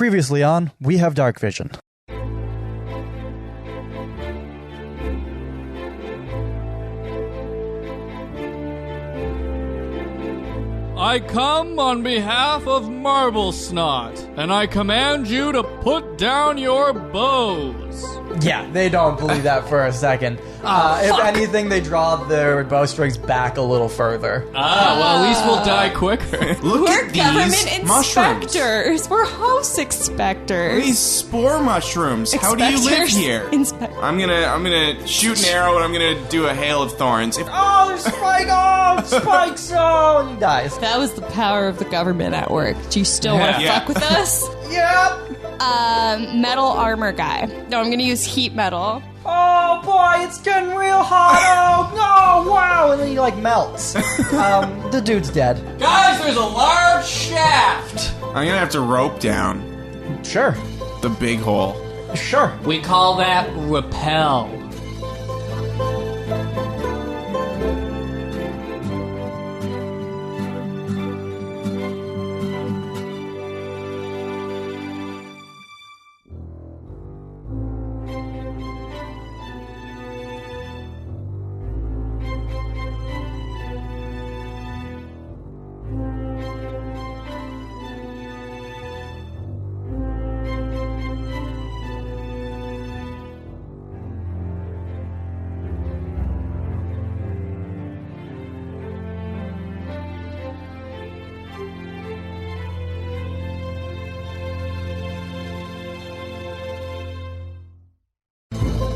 Previously on We Have Darkvision. I come on behalf of Marble Snot, and I command you to put down your bows. Yeah, they don't believe that for a second. If anything, they draw their bowstrings back a little further. Well, at least we'll die quicker. Look We're at government these mushrooms. inspectors. We're house inspectors. These spore mushrooms. How do you live here? I'm gonna shoot an arrow and I'm gonna do a hail of thorns. Oh, there's Spike! Oh, Spike's! Oh, and he dies. That was the power of the government at work. Do you still want to fuck with us? Yep! Metal armor guy. No, I'm gonna use heat metal. Oh boy, it's getting real hot! Oh, no, wow! And then he like melts. The dude's dead. Guys, there's a large shaft. I'm gonna have to rope down Sure. the big hole. Sure. We call that repel.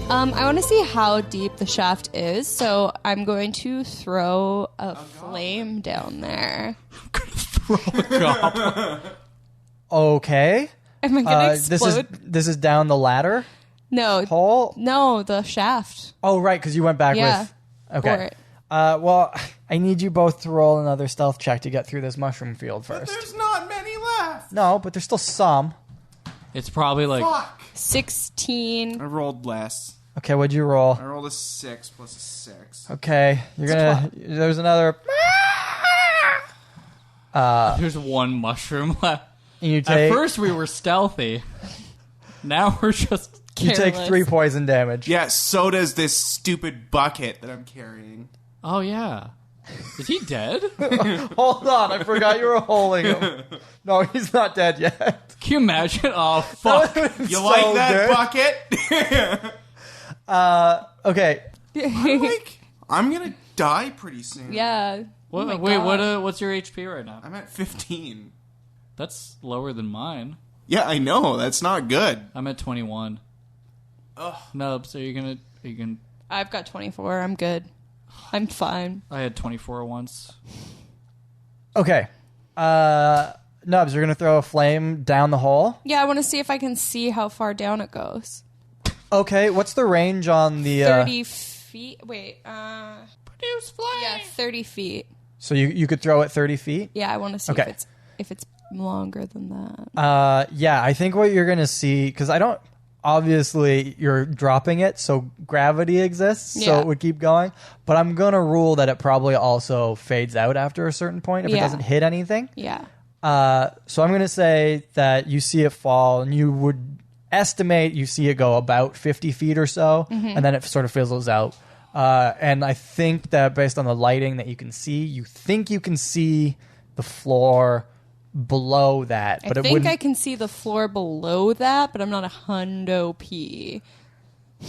I want to see how deep the shaft is, so I'm going to throw a flame down there. Okay. Am I gonna explode? This is down the ladder No, hole. no, the shaft. Oh, right, because you went back Yeah. with. Okay. Bort. Well, I need you both to roll another stealth check to get through this mushroom field But first. there's not many left. No, but there's still some. It's probably like... Fuck. 16. I rolled less. Okay, what'd you roll? I rolled a 6 plus a 6. Okay, you're gonna. There's another. There's one mushroom left. You At take. first we were stealthy. Now we're just... You take Careless. 3 poison damage. Yeah, so does this stupid bucket that I'm carrying. Oh, yeah. Is he dead? Hold on, I forgot you were holding him. No, he's not dead yet. Can you imagine? Oh, fuck. You like that bucket? Okay. I'm gonna die pretty soon. Yeah. What, Oh my wait, God. what's your HP right now? I'm at 15. That's lower than mine. Yeah, I know. That's not good. I'm at 21. Ugh. Nubs, are you gonna... I've got 24. I'm good. I'm fine. I had 24 once. Okay. Nubs, you're gonna throw a flame down the hole. Yeah, I want to see if I can see how far down it goes. Okay, what's the range on the? 30 feet. Wait. Produce flame! Yeah, 30 feet. So you could throw it 30 feet. Yeah, I want to see Okay. if it's longer than that. Yeah, I think what you're gonna see, because I don't. Obviously, you're dropping it, so gravity exists, so Yeah. it would keep going. But I'm gonna rule that it probably also fades out after a certain point if it Yeah. doesn't hit anything. Yeah. So I'm gonna say that you see it fall, and you would estimate you see it go about 50 feet or so, and then it sort of fizzles out. And I think that based on the lighting that you can see, you think you can see the floor below that, but I it think wouldn't. I can see the floor below that, but I'm not a hundo P.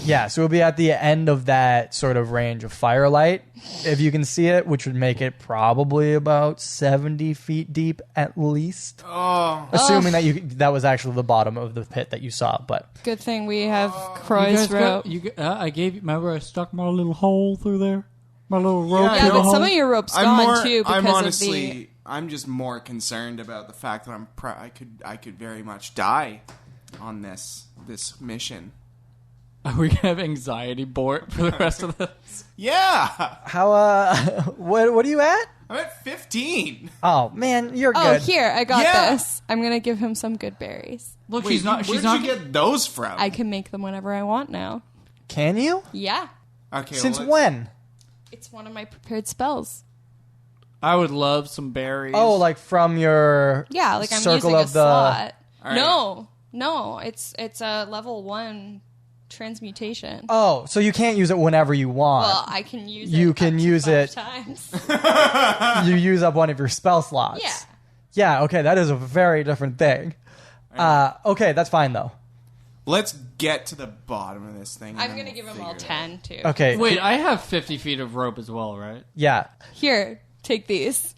Yeah, so it'll be at the end of that sort of range of firelight, if you can see it, which would make it probably about 70 feet deep at least. Oh. Assuming that was actually the bottom of the pit that you saw, but Good thing we have Kroy's rope. I gave you... Remember I stuck my little hole through there? My little rope Yeah, through the but hole? some of your rope's gone too because I'm of honestly, I'm just more concerned about the fact that I could very much die on this mission. Are we gonna have anxiety, Bort, for the rest of this? Yeah, how, what are you at? I'm at 15. Oh, man, you're Oh, good. here, I got Yeah. this. I'm going to give him some good berries. Look, Wait, she's not... Where'd She's not... you get those from? I can make them whenever I want now. Can you? Yeah. Okay. Since well, when? It's one of my prepared spells. I would love some berries. Oh, like from your Yeah, like I'm circle using a of the. slot. All right. No, it's a level 1 transmutation. Oh, so you can't use it whenever you want. Well, I can use it. You can use 5 it times. You use up one of your spell slots. Yeah. Yeah, okay, that is a very different thing. Okay, that's fine, though. Let's get to the bottom of this thing. I'm going to give them all 10, too. Okay. Wait, I have 50 feet of rope as well, right? Yeah. Here, take these.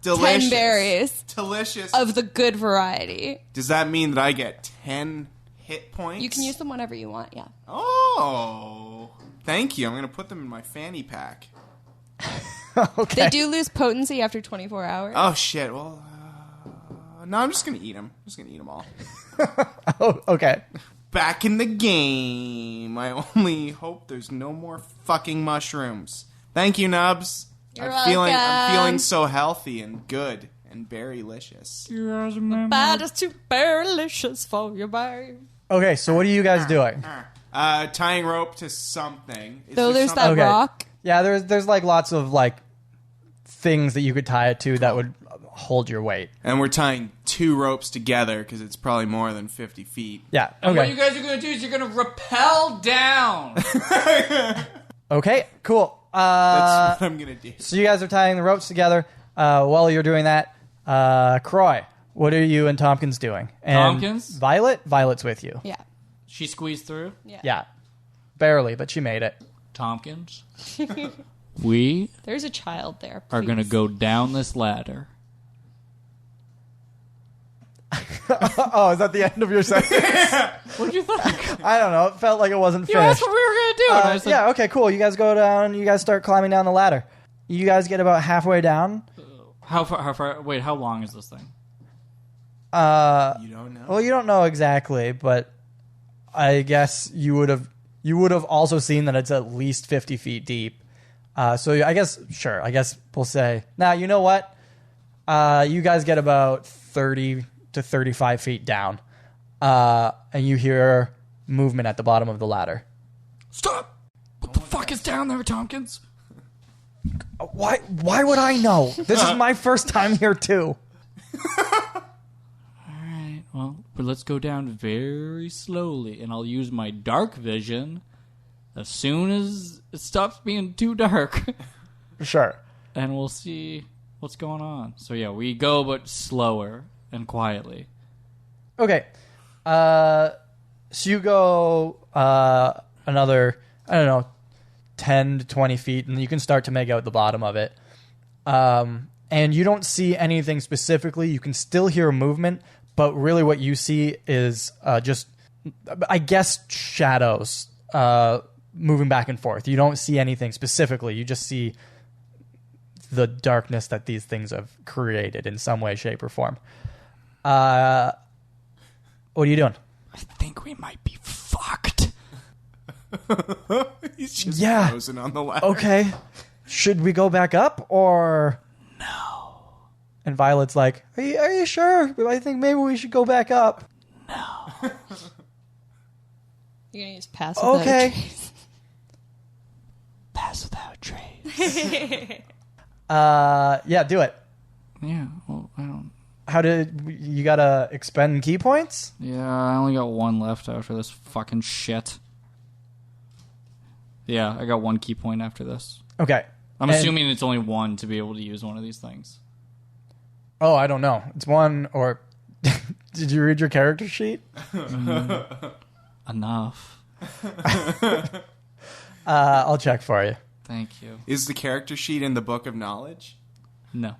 Delicious. 10 berries. Delicious. Of the good variety. Does that mean that I get 10 hit points? You can use them whenever you want, yeah. Oh. Thank you. I'm going to put them in my fanny pack. Okay. They do lose potency after 24 hours. Oh, shit. Well, no, I'm just going to eat them. I'm just going to eat them all. Oh, okay. Back in the game. I only hope there's no more fucking mushrooms. Thank you, Nubs. You're I'm welcome. feeling so healthy and good and berry-licious. Bad is too berrylicious for your berry. Okay, so what are you guys doing? Tying rope to something. Is So there there's that something- Okay. rock. Yeah, there's like lots of like things that you could tie it to that would hold your weight. And we're tying 2 ropes together because it's probably more than 50 feet. Yeah. And what you Okay. guys are going to do is you're going to rappel down. Okay. Cool. That's what I'm going to do. So you guys are tying the ropes together. While you're doing that, Kroy, what are you and Tompkins doing? And Tompkins? Violet's with you. Yeah. She squeezed through. Yeah. Barely, but she made it. Tompkins. We There's a child there. are going to please. go down this ladder. Oh, is that the end of your sentence? What do you think? I don't know. It felt like it wasn't You finished. asked what we were going to do. And I said, Yeah, okay, cool. You guys go down. You guys start climbing down the ladder. You guys get about halfway down. How far? Wait, how long is this thing? You don't know? Well, you don't know exactly, but I guess you would have also seen that it's at least 50 feet deep. So I guess we'll say. Now, you know what? You guys get about 30 to 35 feet down, and you hear movement at the bottom of the ladder. Stop! What the fuck is down there, Tompkins? Why would I know? This is my first time here, too. Alright, well, but let's go down very slowly, and I'll use my dark vision as soon as it stops being too dark. Sure. And we'll see what's going on. So yeah, we go, but slower and quietly. Okay. So you go another, I don't know, 10 to 20 feet, and you can start to make out the bottom of it. And you don't see anything specifically. You can still hear movement, but really what you see is just, I guess, shadows moving back and forth. You don't see anything specifically. You just see the darkness that these things have created in some way, shape, or form. What are you doing? I think we might be fucked. He's just Yeah. frozen on the ladder. Okay. Should we go back up or No. And Violet's like, are you sure? I think maybe we should go back up. You're going to use pass without Okay. a trace. Pass without trace. Yeah, do it. Yeah, well, I don't... How did you gotta expend key points? Yeah, I only got 1 left after this fucking shit. Yeah, I got 1 key point after this. Okay. I'm And- assuming it's only 1 to be able to use one of these things. Oh, I don't know. It's 1 or did you read your character sheet? Enough. I'll check for you. Thank you. Is the character sheet in the Book of Knowledge? No.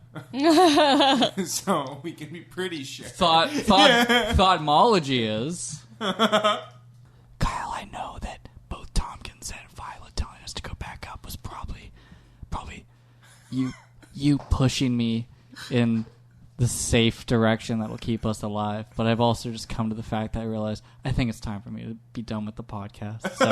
So we can be pretty sure. Thoughtmology is... Kyle, I know that both Tompkins and Violet telling us to go back up was probably you pushing me in the safe direction that'll keep us alive. But I've also just come to the fact that I realized I think it's time for me to be done with the podcast. So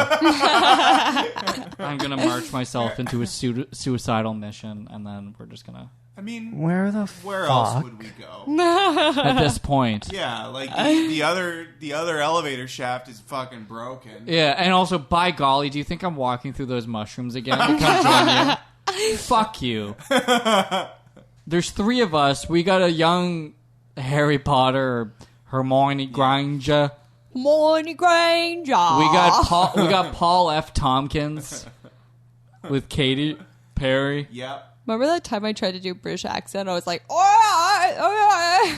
I'm going to march myself into a suicidal mission, and then we're just going to... I mean, Where else would we go? At this point. Yeah, like the other elevator shaft is fucking broken. Yeah, and also, by golly, do you think I'm walking through those mushrooms again to come join you? Fuck you. There's 3 of us. We got a young Harry Potter Hermione Granger. Hermione Granger. We got Paul F. Tompkins with Katy Perry. Yep. Remember that time I tried to do a British accent? I was like, all right.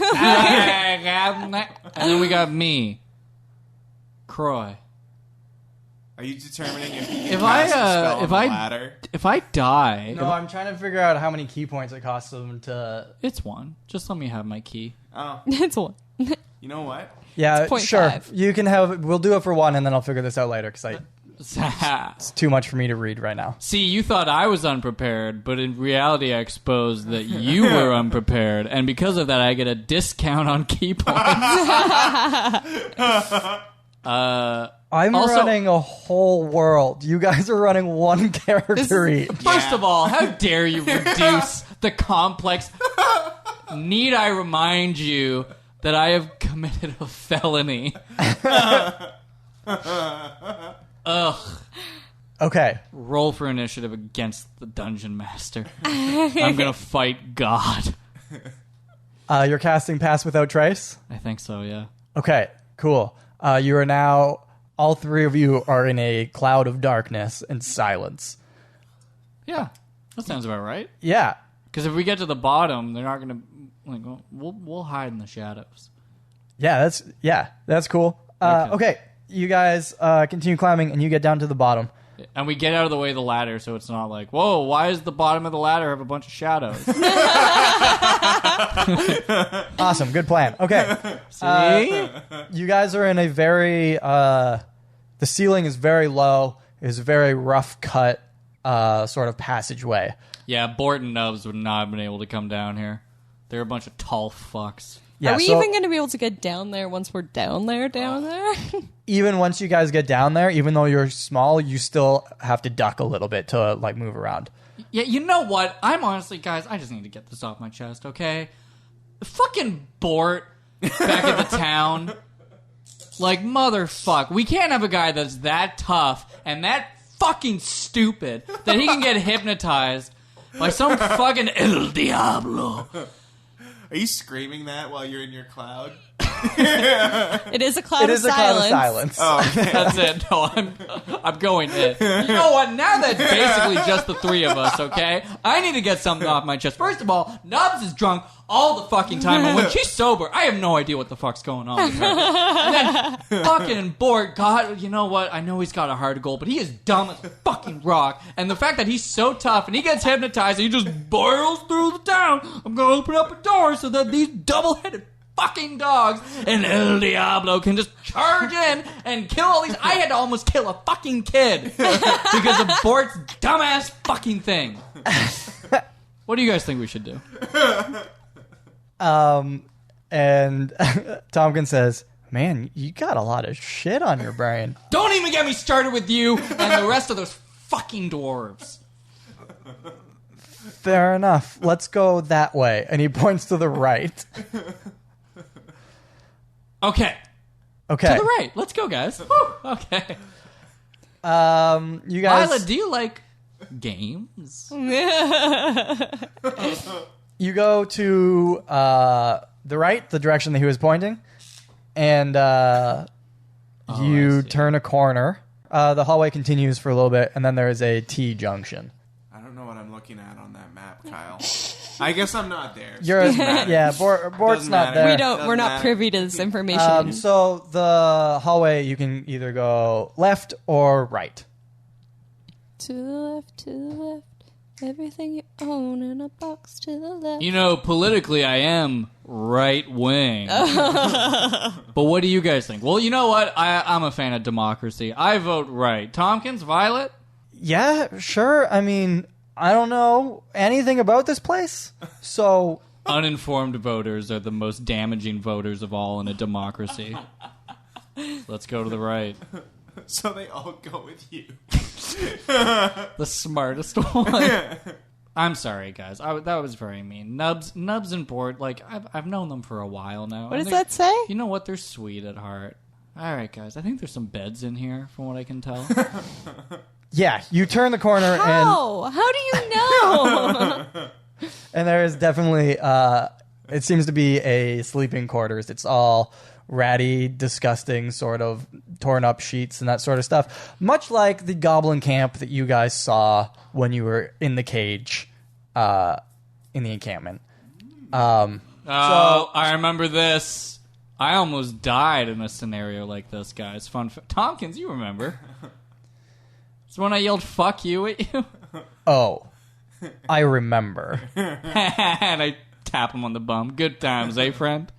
And then we got me, Kroy. Are you determining if you can cast a spell on the ladder? If I die, No, I'm trying to figure out how many key points it costs them to... it's 1. Just let me have my key. Oh, It's one. you know what? Yeah, It's sure. 0.5. You can have... We'll do it for 1, and then I'll figure this out later, because See, it's too much for me to read right now. you thought I was unprepared, but in reality, I exposed that you were unprepared, and because of that, I get a discount on key points. I'm Also- running a whole world. You guys are running one character each. First of all, how dare you reduce the complex? Need I remind you that I have committed a felony? Ugh. Okay. Roll for initiative against the dungeon master. I'm gonna fight God. You're casting Pass Without Trace? I think so, yeah. Okay, cool. You are now... All three of you are in a cloud of darkness and silence. Yeah, that sounds about right. Yeah. Because if we get to the bottom, they're not gonna like. We'll hide in the shadows. Yeah, that's cool. Okay, you guys continue climbing, and you get down to the bottom. And we get out of the way of the ladder, so it's not like, whoa, why is the bottom of the ladder have a bunch of shadows? Awesome, good plan. Okay, See? you guys are in a very... the ceiling is very low. It's a very rough cut sort of passageway. Yeah, Bort and Nubs would not have been able to come down here. They're a bunch of tall fucks. Yeah, Are we so even going to be able to get down there once we're down there? even once you guys get down there, even though you're small, you still have to duck a little bit to like move around. Yeah, you know what? I'm honestly, guys, I just need to get this off my chest, okay? Fucking Bort back at the town. Like, motherfuck. We can't have a guy that's that tough and that fucking stupid that he can get hypnotized by some fucking El Diablo. Are you screaming that while you're in your cloud? It is a cloud It of is a silence. cloud of silence. Oh, That's it. No, I'm going in. You know what? Now that's basically just the three of us, okay? I need to get something off my chest. First of all, Nubs is drunk all the fucking time, and when she's sober, I have no idea what the fuck's going on with her. And then fucking Bort, God, you know what? I know he's got a heart of gold, but he is dumb as fucking rock. And the fact that he's so tough and he gets hypnotized and he just barrels through the town, I'm gonna open up a door so that these double-headed fucking dogs and El Diablo can just charge in and kill all these. I had to almost kill a fucking kid because of Bort's dumbass fucking thing. What do you guys think we should do? And Tompkins says, man, you got a lot of shit on your brain. Don't even get me started with you and the rest of those fucking dwarves. Fair enough. Let's go that way. And he points to the right. Okay. Okay. To the right. Let's go, guys. Woo. Okay. You guys... Isla, do you like games? You go to the right, the direction that he was pointing, and you see. turn a corner. The hallway continues for a little bit, and then there is a T-junction. I don't know what I'm looking at on that map, Kyle. I guess I'm not there. So You're it doesn't matter. yeah, Bort's Doesn't not matter. there. We're not matter. privy to this information. So the hallway, you can either go left or right. To the left, everything you own in a box to the left. You know, politically, I am right wing. But what do you guys think? Well, you know what? I'm a fan of democracy. I vote right. Tompkins, Violet? Yeah, sure. I mean, I don't know anything about this place, so... Uninformed voters are the most damaging voters of all in a democracy. Let's go to the right. So they all go with you. The smartest one. I'm sorry, guys. That was very mean. Nubs and Bort, like, I've known them for a while now. What does that say? You know what? They're sweet at heart. All right, guys. I think there's some beds in here, from what I can tell. Yeah, you turn the corner How do you know? and there is definitely it seems to be a sleeping quarters. It's all ratty, disgusting sort of torn up sheets and that sort of stuff. Much like the goblin camp that you guys saw when you were in the cage in the encampment. I remember this. I almost died in a scenario like this, guys. Tompkins, you remember. It's when I yelled, fuck you at you. Oh, I remember. And I tap him on the bum. Good times, eh, friend?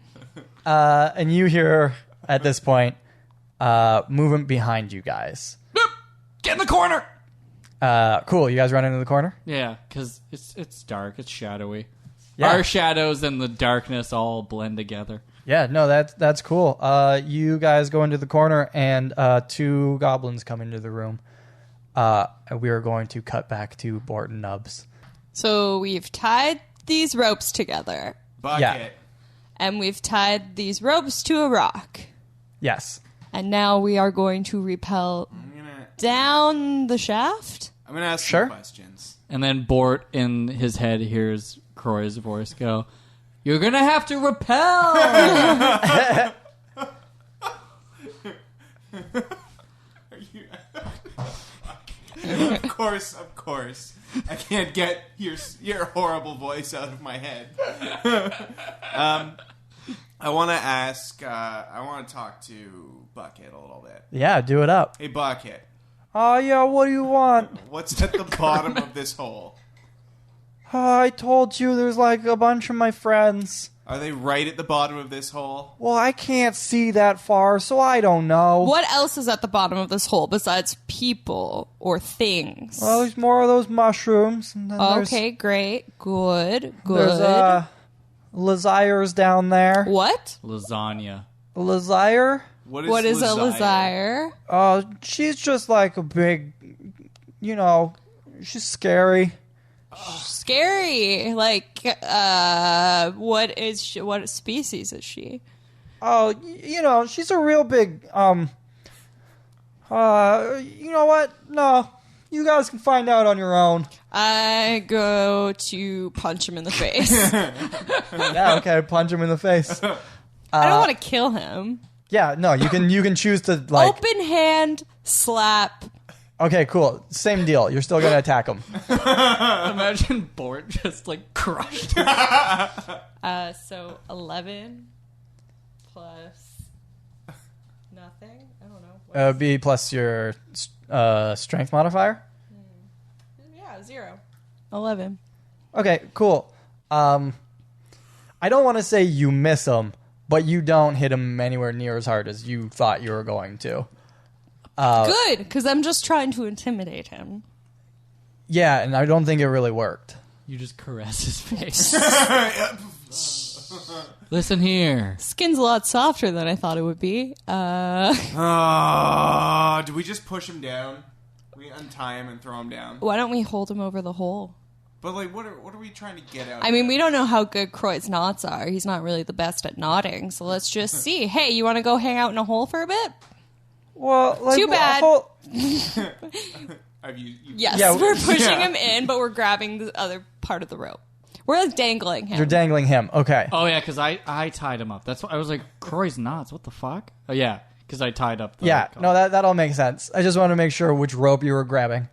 And you hear, at this point, movement behind you guys. Boop! Get in the corner! Cool, you guys run into the corner? Yeah, because it's dark. It's shadowy. Yeah. Our shadows and the darkness all blend together. Yeah, no, that's cool. You guys go into the corner, and 2 goblins come into the room. And we are going to cut back to Bort and Nubs. So we've tied these ropes together. Bucket. Yeah. And we've tied these ropes to a rock. Yes. And now we are going to rappel down the shaft? I'm going to ask Sure. some questions. And then Bort, in his head, hears Kroy's voice go, "You're going to have to repel!" Of course. I can't get your horrible voice out of my head. I want to ask, I want to talk to Bucket a little bit. Yeah, do it up. Hey, Bucket, Oh, yeah, what do you want? what's at the bottom of this hole? I told you there's like a bunch of my friends. Are they right at the bottom of this hole? Well, I can't see that far, so I don't know. What else is at the bottom of this hole besides people or things? Well, there's more of those mushrooms. And then Okay, great. Good. There's Lazires down there. What? Lasagna. Lazire? What is a Lazire? She's just like a big, she's scary. Scary. Like, what species is she? Oh, she's a real big, you know what? No, you guys can find out on your own. I go to punch him in the face. Yeah, okay, punch him in the face. I don't want to kill him. Yeah, no, you can choose to, like... Open hand slap. Okay, cool. Same deal. You're still going to attack him. Imagine Bort just, like, crushed him. So 11 plus nothing. I don't know. B plus your strength modifier. Yeah, 0. 11. Okay, cool. I don't want to say you miss him, but you don't hit him anywhere near as hard as you thought you were going to. Good, because I'm just trying to intimidate him. Yeah, and I don't think it really worked. You just caress his face. Listen here. Skin's a lot softer than I thought it would be. Do we just push him down? We untie him and throw him down? Why don't we hold him over the hole? But, like, what are we trying to get out I of mean, him? we don't know how good Kroy's knots are. He's not really the best at knotting, so let's just see. Hey, you want to go hang out in a hole for a bit? Well, like, Too bad. Yes, Yeah, we're pushing him in, but we're grabbing the other part of the rope. We're like dangling him. You're dangling him. Okay. Oh, yeah, because I tied him up. That's what I was like, Kroy's knots. What the fuck? Oh, yeah, because I tied up the... Yeah, no, that all makes sense. I just want to make sure which rope you were grabbing.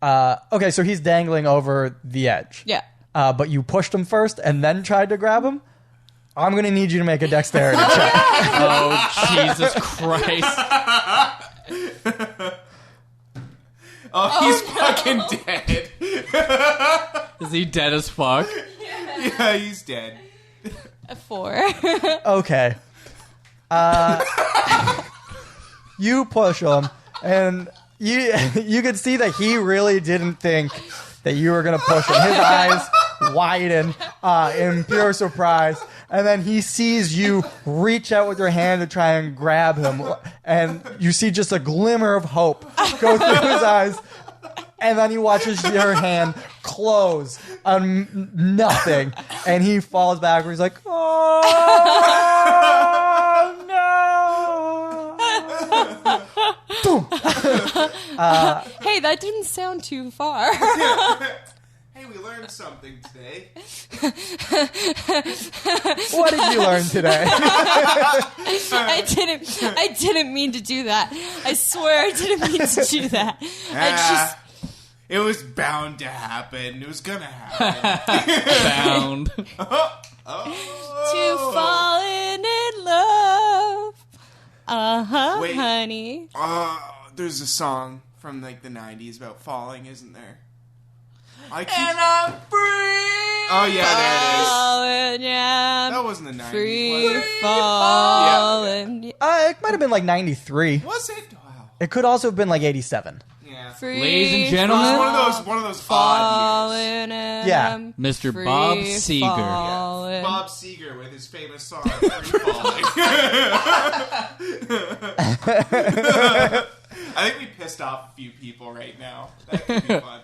Okay, so he's dangling over the edge. Yeah. But you pushed him first and then tried to grab him? I'm going to need you to make a dexterity check. Oh, Jesus Christ. He's fucking dead. Is he dead as fuck? Yeah, he's dead. A 4. Okay. You push him, and you could see that he really didn't think that you were going to push him. His eyes widen in pure surprise, and then he sees you reach out with your hand to try and grab him, and you see just a glimmer of hope go through his eyes, and then he watches your hand close on nothing, and he falls backwards like, oh, no. Boom. Hey, that didn't sound too far. Hey, we learned learned something today. What did you learn today? I didn't mean to do that. I swear I didn't mean to do that. It was bound to happen. It was gonna happen. Bound. To falling in love. Wait. Honey. There's a song from like the 90s about falling, isn't there? And I'm free. Oh yeah, there it is. Falling, yeah. That wasn't the 90s. Free Was it? falling. Yeah. It might have been like 93. Was it? Wow. It could also have been like 87. Yeah. Free Ladies and It gentlemen, was one of those odd years. falling. Yeah. Mr. Free Bob Seger. falling. Bob Seger with his famous song "Free Falling." I think we pissed off a few people right now. That could be fun.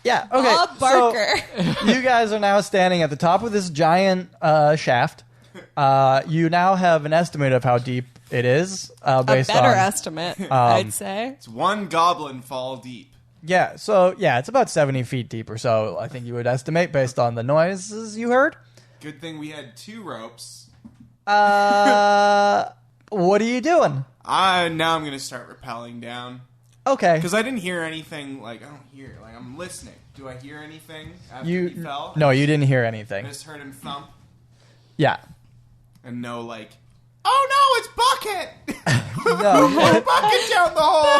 Yeah, okay. Bob Barker. So, you guys are now standing at the top of this giant shaft. You now have an estimate of how deep it is based A better on... estimate, I'd say. It's one goblin fall deep. Yeah, so, yeah, it's about 70 feet deep or so, I think you would estimate, based on the noises you heard. Good thing we had 2 ropes. What are you doing? Now I'm going to start rappelling down. Okay. Because I didn't hear anything, I don't hear, I'm listening. Do I hear anything after he fell? No, you didn't hear I anything. just heard him thump. Yeah. And no, oh no, it's Bucket! No, Bucket down the hole!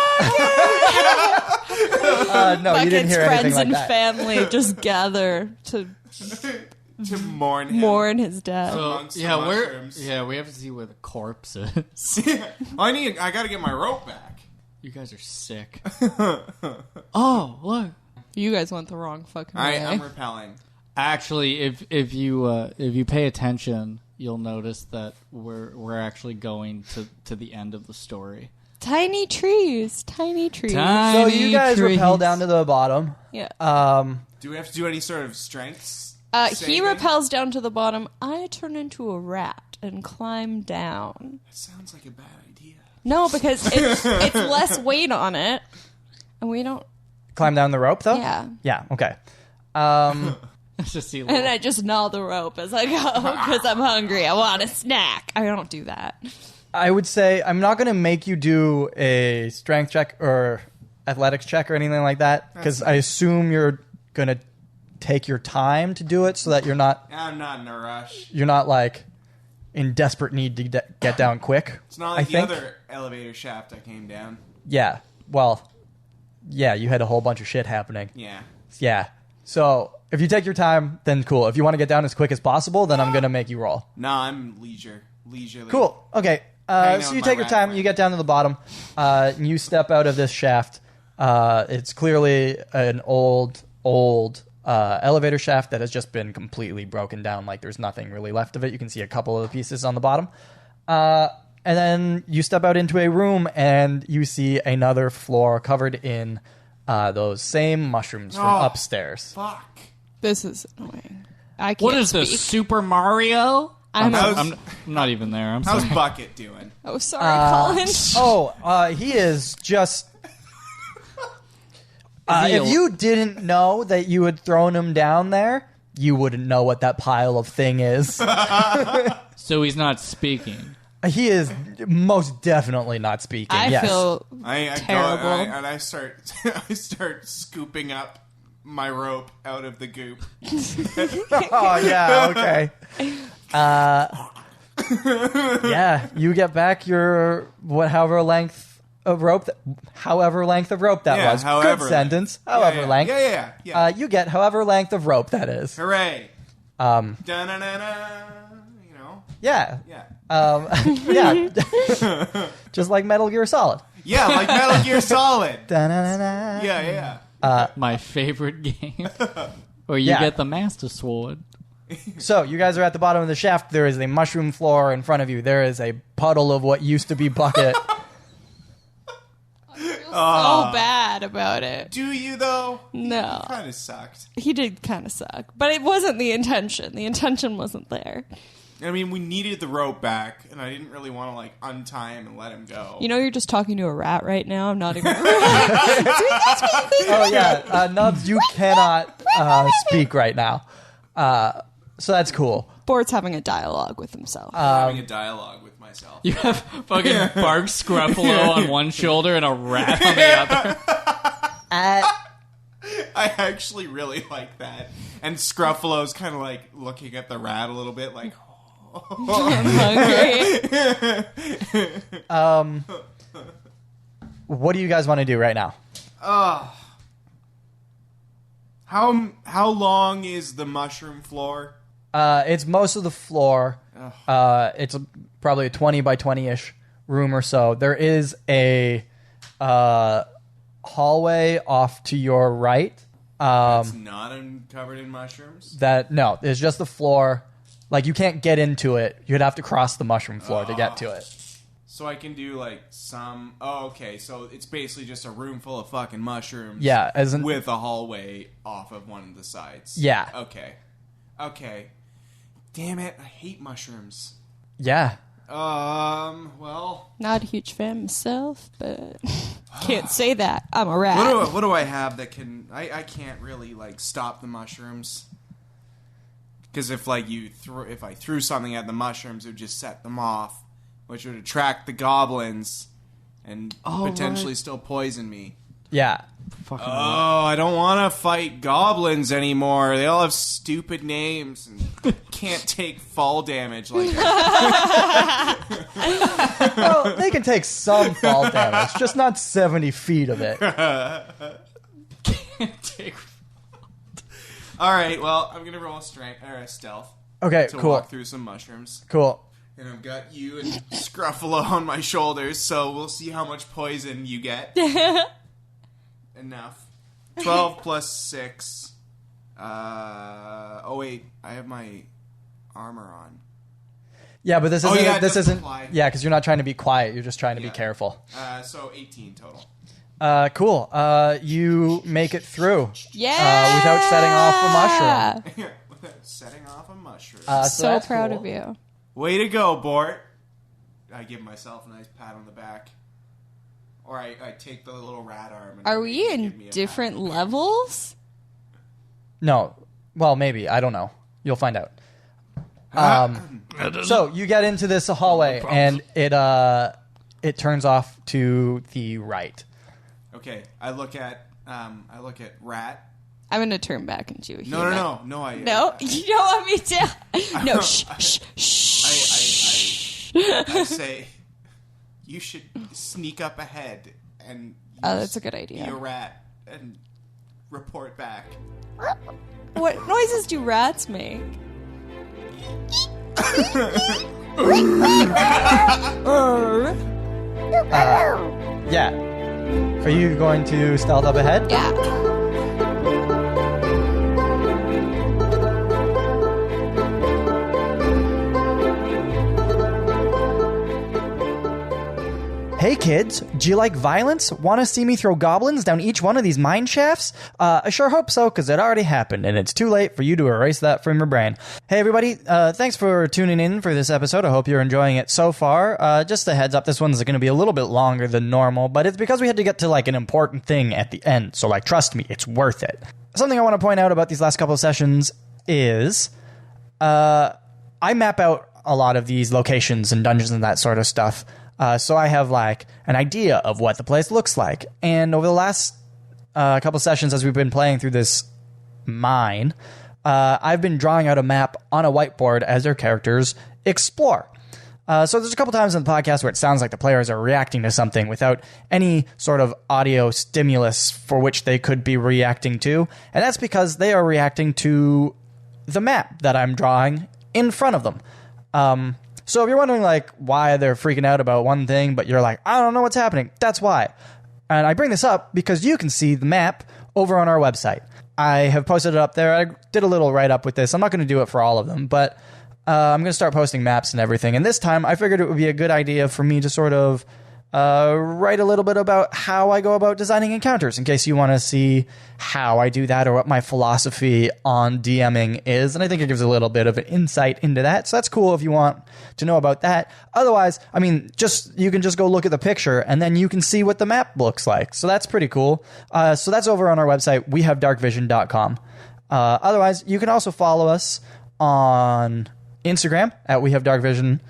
no, you didn't Bucket's hear anything friends like and that. family just gather to To mourn him. mourn his death. Amongst Yeah, the mushrooms. we have to see where the corpse is. I gotta get my rope back. You guys are sick. Oh, look. You guys went the wrong fucking way. I'm repelling. Actually, if you pay attention, you'll notice that we're actually going to the end of the story. Tiny trees. So you guys rappel down to the bottom. Yeah. Do we have to do any sort of strengths? He saving? rappels down to the bottom. I turn into a rat and climb down. That sounds like a bad idea. No, because it's less weight on it. And we don't... Climb down the rope, though? Yeah. Yeah, okay. Just see. And I just gnaw the rope as I go because I'm hungry. I want a snack. I don't do that. I would say I'm not going to make you do a strength check or athletics check or anything like that, because I assume you're going to take your time to do it so that I'm not in a rush. you're not like in desperate need to get down quick. It's not like the other elevator shaft I came down. Yeah. Well, yeah, you had a whole bunch of shit happening. Yeah. Yeah. So if you take your time, then cool. If you want to get down as quick as possible, then I'm going to make you roll. No, I'm leisurely. Cool. Okay. Hang So on you my take your rat time. friend. You get down to the bottom. And you step out of this shaft. It's clearly an old elevator shaft that has just been completely broken down. Like there's nothing really left of it. You can see a couple of the pieces on the bottom. And then you step out into a room and you see another floor covered in those same mushrooms from upstairs. Fuck. This is annoying. I can't What is speak. this, Super Mario? I'm How's- I'm not even there. I'm How's sorry. Bucket doing? Oh, sorry, Colin. He is just... if you didn't know that you had thrown him down there, you wouldn't know what that pile of thing is. So he's not speaking. He is most definitely not speaking. I yes. feel I terrible. go and I start scooping up my rope out of the goop. Oh yeah, okay. Yeah, you get back your however length of rope that Yeah, was. however Good sentence. However yeah. length. Yeah. You get however length of rope that is. Hooray. Da-na-na-na. You know. Yeah. Yeah. Yeah. Just like Metal Gear Solid. Yeah, like Metal Gear Solid. Da-na-na-na. Yeah. My favorite game. Where you Yeah. get the Master Sword. So, you guys are at the bottom of the shaft. There is a mushroom floor in front of you. There is a puddle of what used to be Bucket. so bad about it. Do you though? No. Kind of sucked. He did kind of suck. But it wasn't the intention. The intention wasn't there. I mean, we needed the rope back, and I didn't really want to, like, untie him and let him go. You know you're just talking to a rat right now. I'm not ignoring. Oh, yeah. Nubs, you cannot speak right now. So that's cool. Bort's having a dialogue with himself. I'm having a dialogue with myself. You have fucking Bark Scruffalo on one shoulder and a rat on the other. I actually really like that. And Scruffalo's kind of, like, looking at the rat a little bit, like... I'm hungry. What do you guys want to do right now? How long is the mushroom floor? It's most of the floor. It's probably a 20 by 20-ish room or so. There is a hallway off to your right. It's not covered in mushrooms? No, it's just the floor. Like, you can't get into it. You'd have to cross the mushroom floor to get to it. So I can do, like, some... Oh, okay. So it's basically just a room full of fucking mushrooms. Yeah. With a hallway off of one of the sides. Yeah. Okay. Damn it. I hate mushrooms. Yeah. Well... Not a huge fan myself, but can't say that. I'm a rat. What do I have that can... I can't really, like, stop the mushrooms. Because if, like, if I threw something at the mushrooms, it would just set them off, which would attract the goblins and potentially still poison me. Yeah. I don't want to fight goblins anymore. They all have stupid names and can't take fall damage like that. Well, they can take some fall damage, just not 70 feet of it. Can't take... All right, well, I'm going to roll a strength or a stealth. Okay, to cool. walk through some mushrooms. Cool. And I've got you and Scruffalo on my shoulders, so we'll see how much poison you get. Enough. 12 plus 6. Oh, wait. I have my armor on. Yeah, but this isn't... Apply. Yeah, because you're not trying to be quiet. You're just trying to be careful. So 18 total. Cool. You make it through. Yeah. Without setting off a mushroom. Without setting off a mushroom. So that's proud cool. of you. Way to go, Bort. I give myself a nice pat on the back. Or I take the little rat arm. And Are we give in me a different pat. levels? No. Well, maybe. I don't know. You'll find out. So you get into this hallway, and it turns off to the right. Okay, I look at rat. I'm going to turn back into a human. No. No, you don't want me to. No, shh. I say, you should sneak up ahead and that's a good idea. be a rat and report back. What noises do rats make? Yeah. Are you going to stealth up ahead? Yeah. Hey kids, do you like violence? Want to see me throw goblins down each one of these mine shafts? I sure hope so, because it already happened, and it's too late for you to erase that from your brain. Hey everybody, thanks for tuning in for this episode. I hope you're enjoying it so far. Just a heads up, this one's going to be a little bit longer than normal, but it's because we had to get to like an important thing at the end, so like trust me, it's worth it. Something I want to point out about these last couple of sessions is I map out a lot of these locations and dungeons and that sort of stuff. So I have like an idea of what the place looks like. And over the last couple sessions as we've been playing through this mine, I've been drawing out a map on a whiteboard as our characters explore. So there's a couple times in the podcast where it sounds like the players are reacting to something without any sort of audio stimulus for which they could be reacting to. And that's because they are reacting to the map that I'm drawing in front of them. So if you're wondering like why they're freaking out about one thing, but you're like, I don't know what's happening, that's why. And I bring this up because you can see the map over on our website. I have posted it up there. I did a little write-up with this. I'm not going to do it for all of them, but I'm going to start posting maps and everything. And this time I figured it would be a good idea for me to sort of write a little bit about how I go about designing encounters in case you want to see how I do that or what my philosophy on DMing is. And I think it gives a little bit of an insight into that. So that's cool if you want to know about that. Otherwise, I mean, you can just go look at the picture and then you can see what the map looks like. So that's pretty cool. So that's over on our website, wehavedarkvision.com. Otherwise, you can also follow us on Instagram at We Have Darkvision.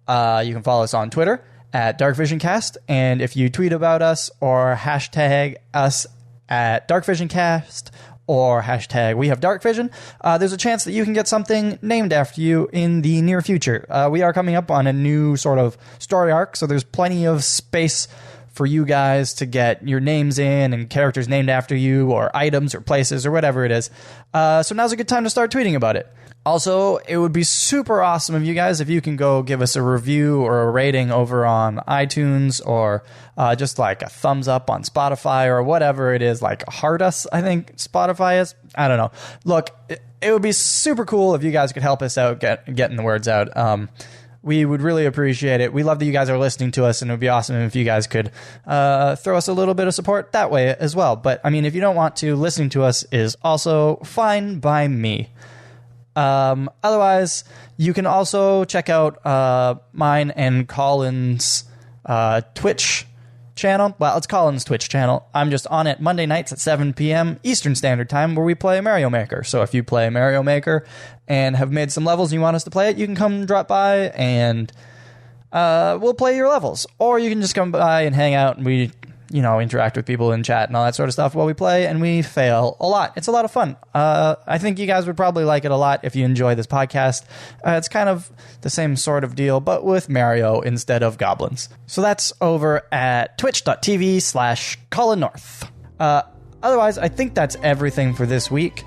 You can follow us on Twitter at DarkVisionCast, and if you tweet about us or hashtag us at DarkVisionCast or hashtag We Have Darkvision, there's a chance that you can get something named after you in the near future. We are coming up on a new sort of story arc, so there's plenty of space for you guys to get your names in and characters named after you or items or places or whatever it is. So now's a good time to start tweeting about it. Also, it would be super awesome of you guys if you can go give us a review or a rating over on iTunes or just like a thumbs up on Spotify or whatever it is, like heart us, I think Spotify is. I don't know. Look, it would be super cool if you guys could help us out getting the words out. We would really appreciate it. We love that you guys are listening to us, and it would be awesome if you guys could throw us a little bit of support that way as well. But, I mean, if you don't want to, listening to us is also fine by me. Otherwise, you can also check out mine and Colin's Twitch channel. Well, it's Colin's Twitch channel. I'm just on it Monday nights at 7 p.m. Eastern Standard Time where we play Mario Maker. So if you play Mario Maker and have made some levels and you want us to play it, you can come drop by and we'll play your levels. Or you can just come by and hang out and we interact with people in chat and all that sort of stuff while we play, and we fail a lot. It's a lot of fun. I think you guys would probably like it a lot if you enjoy this podcast. It's kind of the same sort of deal, but with Mario instead of goblins. So that's over at twitch.tv/Colin North. Otherwise, I think that's everything for this week,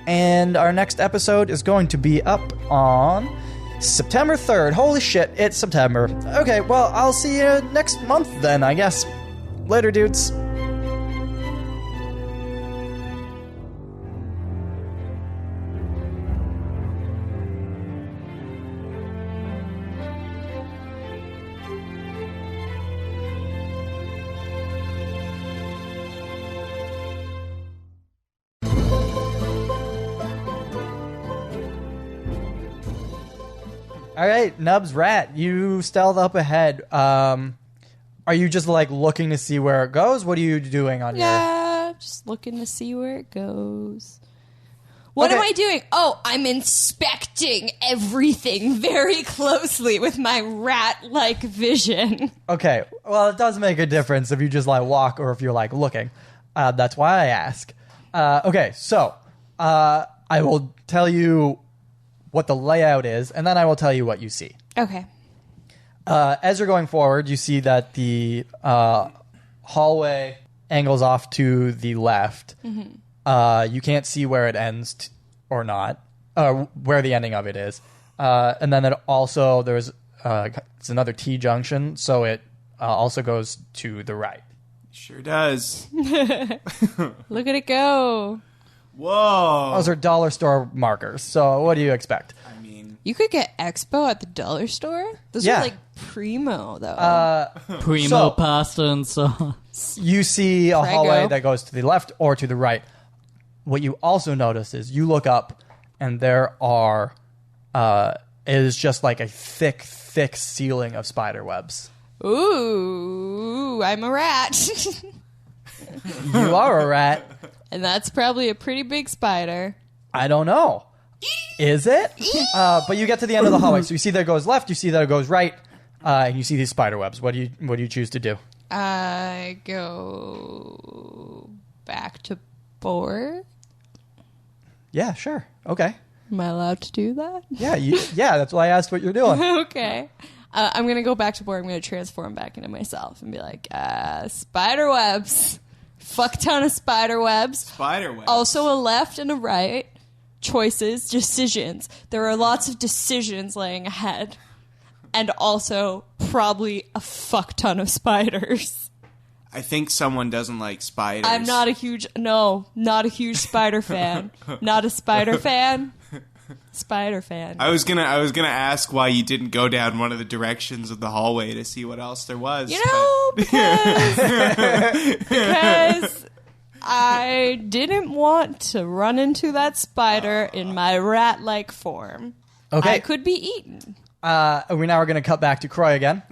and our next episode is going to be up on September 3rd. Holy shit, it's September. Okay, well, I'll see you next month then, I guess. Later, dudes. All right, Nubs Rat, you stealth up ahead. Are you just like looking to see where it goes? What are you doing on your... Yeah, just looking to see where it goes. What am I doing? Oh, I'm inspecting everything very closely with my rat-like vision. Okay, well, it does make a difference if you just like walk or if you're like looking. That's why I ask. Okay, so I will tell you what the layout is, and then I will tell you what you see. Okay. As you're going forward, you see that the hallway angles off to the left. Mm-hmm. You can't see where it ends or not, where the ending of it is. And then there's it's another T-junction, so it also goes to the right. Sure does. Look at it go. Whoa. Those are dollar store markers, so what do you expect? I mean... You could get Expo at the dollar store? Those are like primo, though. Primo pasta and so. You see a hallway that goes to the left or to the right. What you also notice is you look up and there is just like a thick ceiling of spider webs. Ooh, I'm a rat. You are a rat. And that's probably a pretty big spider. I don't know. Is it? But you get to the end of the hallway. So you see that it goes left, you see that it goes right, and you see these spider webs. What do you choose to do? I go back to Bort. Yeah, sure. Okay. Am I allowed to do that? Yeah, that's why I asked what you're doing. Okay. I'm going to go back to Bort. I'm going to transform back into myself and be like, spider webs. Fuck ton of spider webs. Spider webs. Also a left and a right. Choices, decisions. There are lots of decisions laying ahead. And also probably a fuck ton of spiders. I think someone doesn't like spiders. I'm not a huge spider fan. Not a spider fan. Spider fan. I was gonna ask why you didn't go down one of the directions of the hallway to see what else there was. You know, because I didn't want to run into that spider in my rat-like form. Okay. I could be eaten. We now are going to cut back to Kroy again,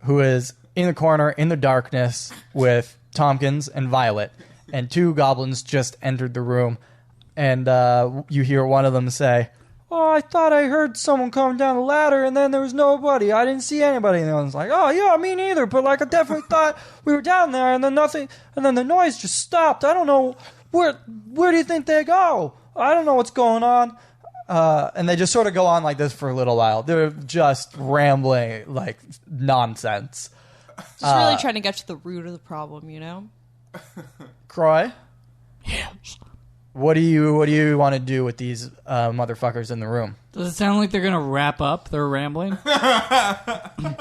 who is in the corner in the darkness with Tompkins and Violet, and 2 goblins just entered the room, and you hear one of them say, "Oh, I thought I heard someone coming down the ladder, and then there was nobody. I didn't see anybody." And the other one's like, "Oh, yeah, me neither, but like I definitely thought we were down there, and then nothing, and then the noise just stopped. I don't know, where do you think they go? I don't know what's going on." And they just sort of go on like this for a little while. They're just rambling like nonsense. Just really trying to get to the root of the problem, you know? Kroy, Yes. what do you want to do with these motherfuckers in the room? Does it sound like they're gonna wrap up their rambling?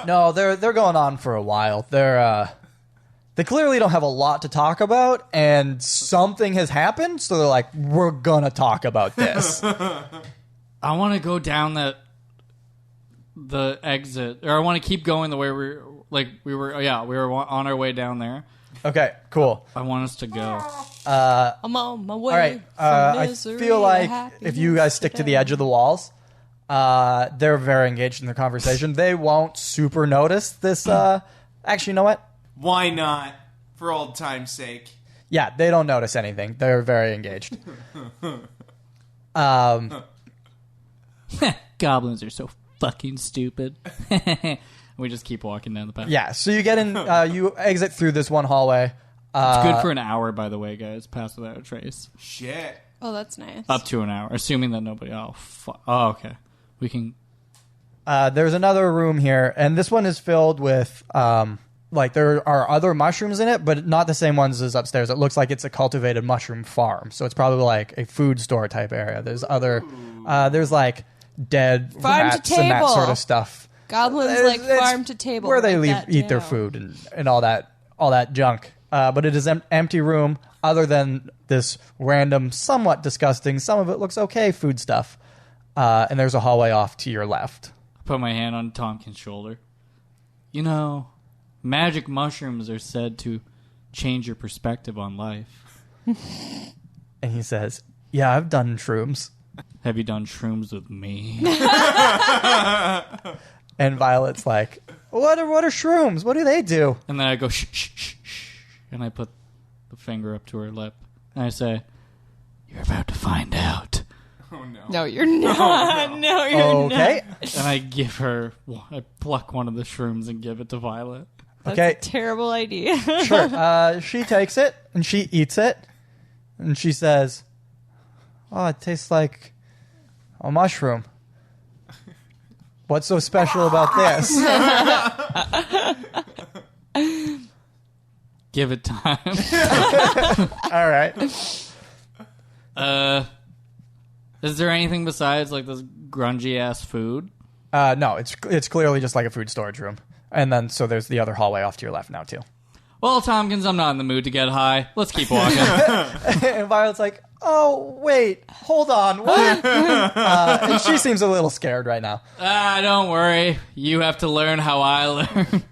No, they're going on for a while. They clearly don't have a lot to talk about, and something has happened, so they're like, we're gonna talk about this. I want to go down the exit, or I want to keep going the way we were on our way down there. Okay, cool. I want us to go. I'm on my way. All right, I feel like if you guys stick to the edge of the walls, they're very engaged in their conversation. They won't super notice this. Actually, you know what? Why not? For old time's sake. Yeah, they don't notice anything. They're very engaged. Goblins are so fucking stupid. We just keep walking down the path. Yeah, so you get in, you exit through this one hallway. It's good for an hour, by the way, guys. Pass without a trace. Shit. Oh, that's nice. Up to an hour, assuming that nobody. Oh, okay. We can. There's another room here, and this one is filled with, like, there are other mushrooms in it, but not the same ones as upstairs. It looks like it's a cultivated mushroom farm, so it's probably like a food store type area. There's there's like dead Farm to rats and that table. sort of stuff. Goblins It's- like it's farm to table. where they like eat their too. food and all that junk. But it is an empty room, other than this random, somewhat disgusting. Some of it looks okay food stuff. And there's a hallway off to your left. Put my hand on Tompkins' shoulder. You know, magic mushrooms are said to change your perspective on life. And he says, "Yeah, I've done shrooms." Have you done shrooms with me? And Violet's like, what are shrooms? What do they do? And then I go, shh, shh, shh, shh. And I put the finger up to her lip. And I say, you're about to find out. Oh, no. No, you're not. No, you're Okay. not. And I give her, I pluck one of the shrooms and give it to Violet. That's Okay. a terrible idea. Sure. She takes it and she eats it. And she says, "Oh, it tastes like a mushroom. What's so special about this?" Give it time. All right. Is there anything besides like this grungy ass food? No, it's clearly just like a food storage room. And then so there's the other hallway off to your left now too. Well, Tompkins, I'm not in the mood to get high. Let's keep walking. And Violet's like, "Oh, wait, hold on, what?" And she seems a little scared right now. Don't worry. You have to learn how I learned.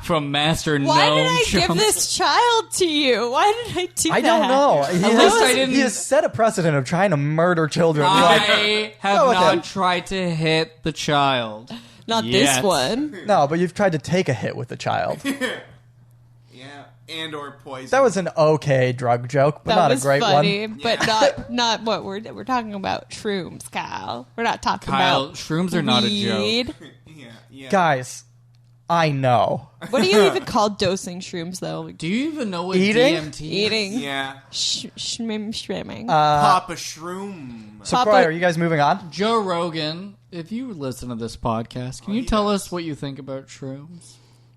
From Master Why Gnome did I give Chumps. this child to you? Why did I do that? I don't know. least I didn't- He has set a precedent of trying to murder children. I have Go with him. not tried to hit the child. Not Yet. this one. No, but you've tried to take a hit with a child. Yeah, and or poison. That was an okay drug joke, but That not was a great funny, one. but not what we're talking about. Shrooms, Kyle. We're not talking Kyle, about shrooms are not a joke. weed. Yeah. Guys, I know. What do you even call dosing shrooms, though? Do you even know what Eating? DMT is? Eating, Yeah. shrimming. Pop a shroom. So, Papa- Kroy, are you guys moving on? Joe Rogan, if you listen to this podcast, can you tell us what you think about shrooms?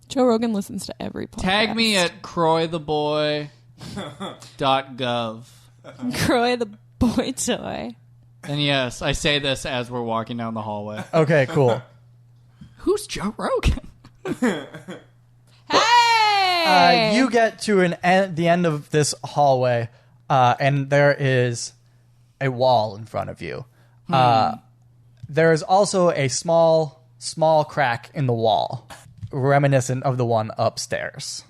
Joe Rogan listens to every podcast. Tag me at kroytheboy.gov. Kroy the boy toy. And yes, I say this as we're walking down the hallway. Okay, cool. Who's Joe Rogan? Hey! You get to the end of this hallway, and there is a wall in front of you. There is also a small crack in the wall, reminiscent of the one upstairs.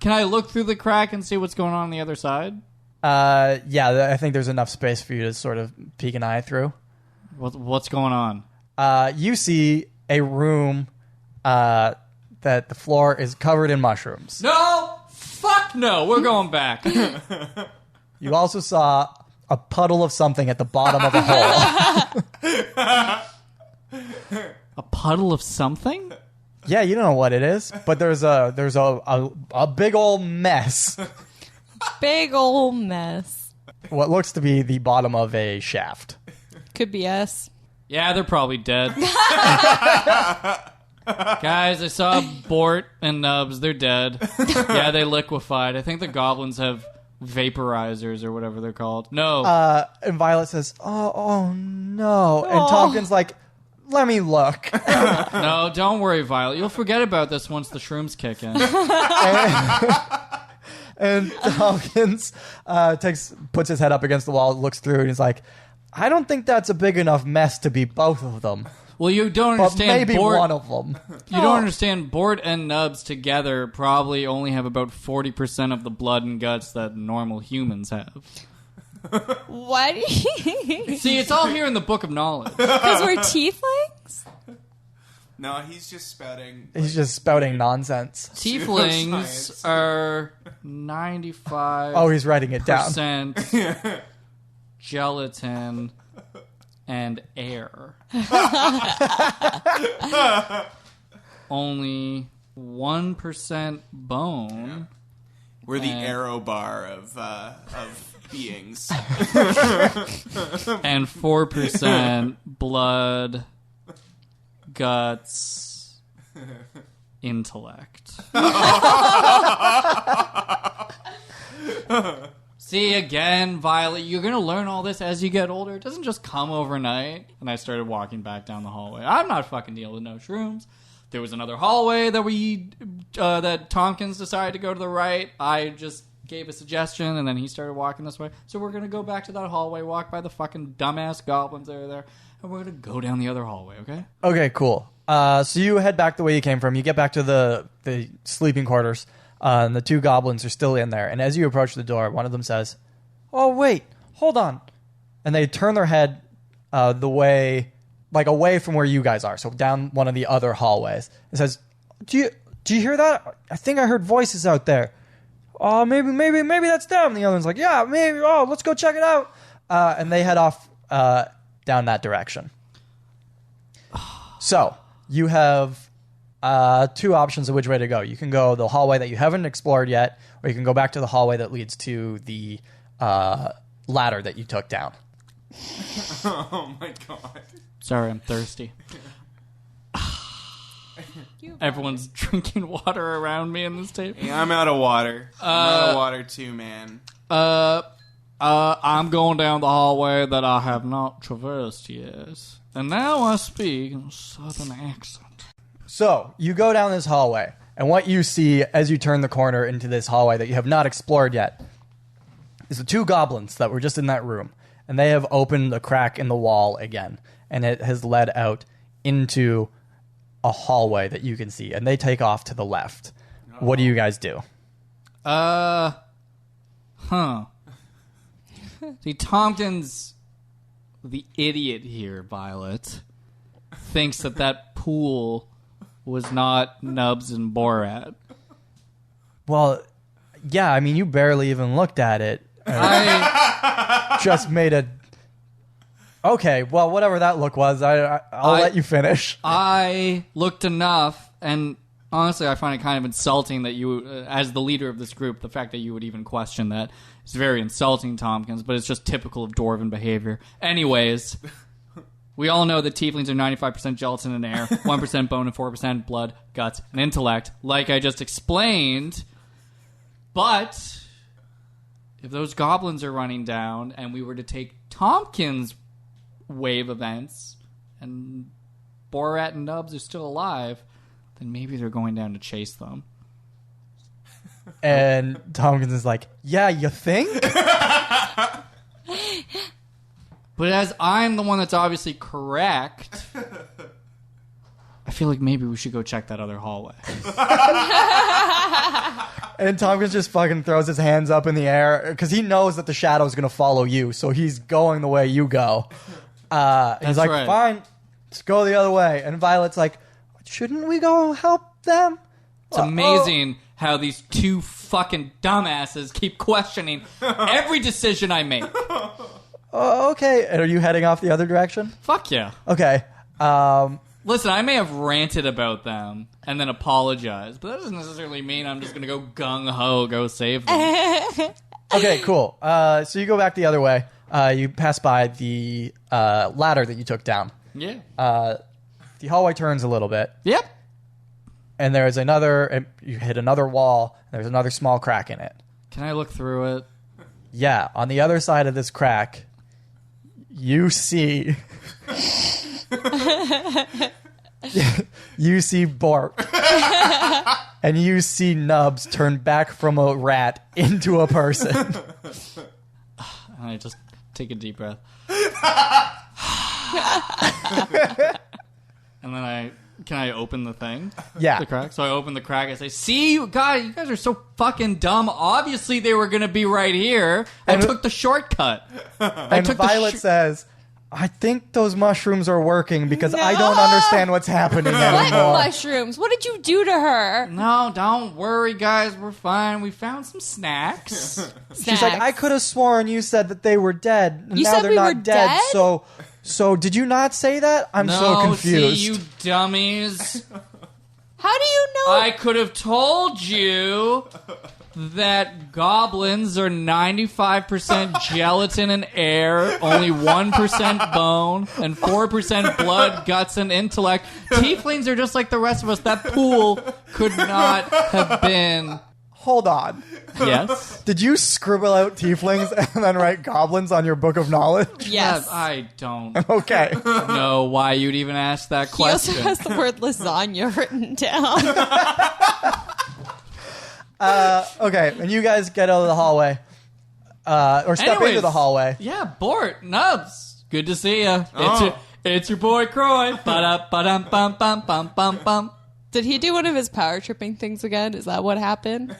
Can I look through the crack and see what's going on the other side? Yeah, I think there's enough space for you to sort of peek an eye through. What's going on? You see a room that the floor is covered in mushrooms. No! Fuck no! We're going back. You also saw a puddle of something at the bottom of a hole. A puddle of something? Yeah, you don't know what it is, but there's a big old mess. Big old mess. What looks to be the bottom of a shaft. Could be us. Yeah, they're probably dead. Guys, I saw Bort and Nubs. They're dead. Yeah, they liquefied. I think the goblins have vaporizers or whatever they're called. No. And Violet says, oh no. And Tompkins like, let me look. No, don't worry, Violet. You'll forget about this once the shrooms kick in. And Tompkins puts his head up against the wall, looks through, and he's like, I don't think that's a big enough mess to be both of them. Well, you don't understand. But maybe Bort, one of them. You don't understand. Bort and Nubs together probably only have about 40% of the blood and guts that normal humans have. What? See, it's all here in the Book of Knowledge. Because we're tieflings? No, he's just spouting. He's just spouting nonsense. Tieflings are 95%. Oh, he's writing it down. Gelatin and air. Only 1% bone. We're the arrow bar of beings. And 4% blood, guts, intellect. See, again, Violet, you're going to learn all this as you get older. It doesn't just come overnight. And I started walking back down the hallway. I'm not fucking dealing with no shrooms. There was another hallway that Tompkins decided to go to the right. I just gave a suggestion, and then he started walking this way. So we're going to go back to that hallway, walk by the fucking dumbass goblins that are there, and we're going to go down the other hallway, okay? Okay, cool. So you head back the way you came from. You get back to the sleeping quarters, and the two goblins are still in there. And as you approach the door, one of them says, oh, wait, hold on. And they turn their head away from where you guys are, so down one of the other hallways. It says, do you hear that? I think I heard voices out there. Oh, maybe that's them. The other one's like, yeah, maybe. Oh, let's go check it out. And they head off down that direction. So you have two options of which way to go. You can go the hallway that you haven't explored yet, or you can go back to the hallway that leads to the ladder that you took down. Oh my god. Sorry, I'm thirsty. Everyone's drinking water around me in this table. Hey, I'm out of water. I'm out of water too, man. I'm going down the hallway that I have not traversed yet. And now I speak in a southern accent. So you go down this hallway, and what you see as you turn the corner into this hallway that you have not explored yet is the two goblins that were just in that room. And they have opened a crack in the wall again. And it has led out into a hallway that you can see. And they take off to the left. What do you guys do? See, Tompkins, the idiot here, Violet, thinks that pool was not Nubs and Borat. Well, yeah, I mean, you barely even looked at it. I just made a... Okay, well, whatever that look was, I'll let you finish. I looked enough, and honestly, I find it kind of insulting that you, as the leader of this group, the fact that you would even question that is very insulting, Tompkins, but it's just typical of dwarven behavior. Anyways, we all know that tieflings are 95% gelatin and air, 1% bone and 4% blood, guts, and intellect, like I just explained. But if those goblins are running down, and we were to take Tompkins' wave events, and Borat and Nubs are still alive, then maybe they're going down to chase them. And Tompkins is like, yeah, you think? But as I'm the one that's obviously correct, I feel like maybe we should go check that other hallway. And Tompkins just fucking throws his hands up in the air because he knows that the shadow's going to follow you, so he's going the way you go. He's like, right. fine, let's go the other way. And Violet's like, shouldn't we go help them? It's amazing how these two fucking dumbasses keep questioning every decision I make. Okay. And are you heading off the other direction? Fuck yeah. Okay. Listen, I may have ranted about them and then apologized, but that doesn't necessarily mean I'm just going to go gung-ho, go save them. Okay, cool. So you go back the other way. You pass by the ladder that you took down. Yeah. The hallway turns a little bit. Yep. And there's another, and you hit another wall, and there's another small crack in it. Can I look through it? Yeah, on the other side of this crack, you see... you see Bort. And you see Nubs turn back from a rat into a person. And I just take a deep breath. And then can I open the thing? Yeah. The crack? So I open the crack. I say, see, you guys are so fucking dumb. Obviously, they were going to be right here. I took the shortcut. And Violet says, I think those mushrooms are working because I don't understand what's happening What anymore. mushrooms? What did you do to her? No, don't worry, guys. We're fine. We found some snacks. She's like, I could have sworn you said that they were dead. And You now said they're we not were dead. dead? So did you not say that? I'm so confused. See, you dummies. How do you know? I could have told you that goblins are 95% gelatin and air, only 1% bone, and 4% blood, guts, and intellect. Tieflings are just like the rest of us. That pool could not have been... Hold on. Yes? Did you scribble out tieflings and then write goblins on your book of knowledge? Yes. I don't Okay. know why you'd even ask that He also question. has the word lasagna written down. Okay, and you guys get out of the hallway. Or step Anyways, into the hallway. Yeah, Bort, Nubs. Good to see ya. Oh. It's your boy Kroy. Ba-da-ba-dum-bum-bum-bum-bum. Did he do one of his power tripping things again? Is that what happened?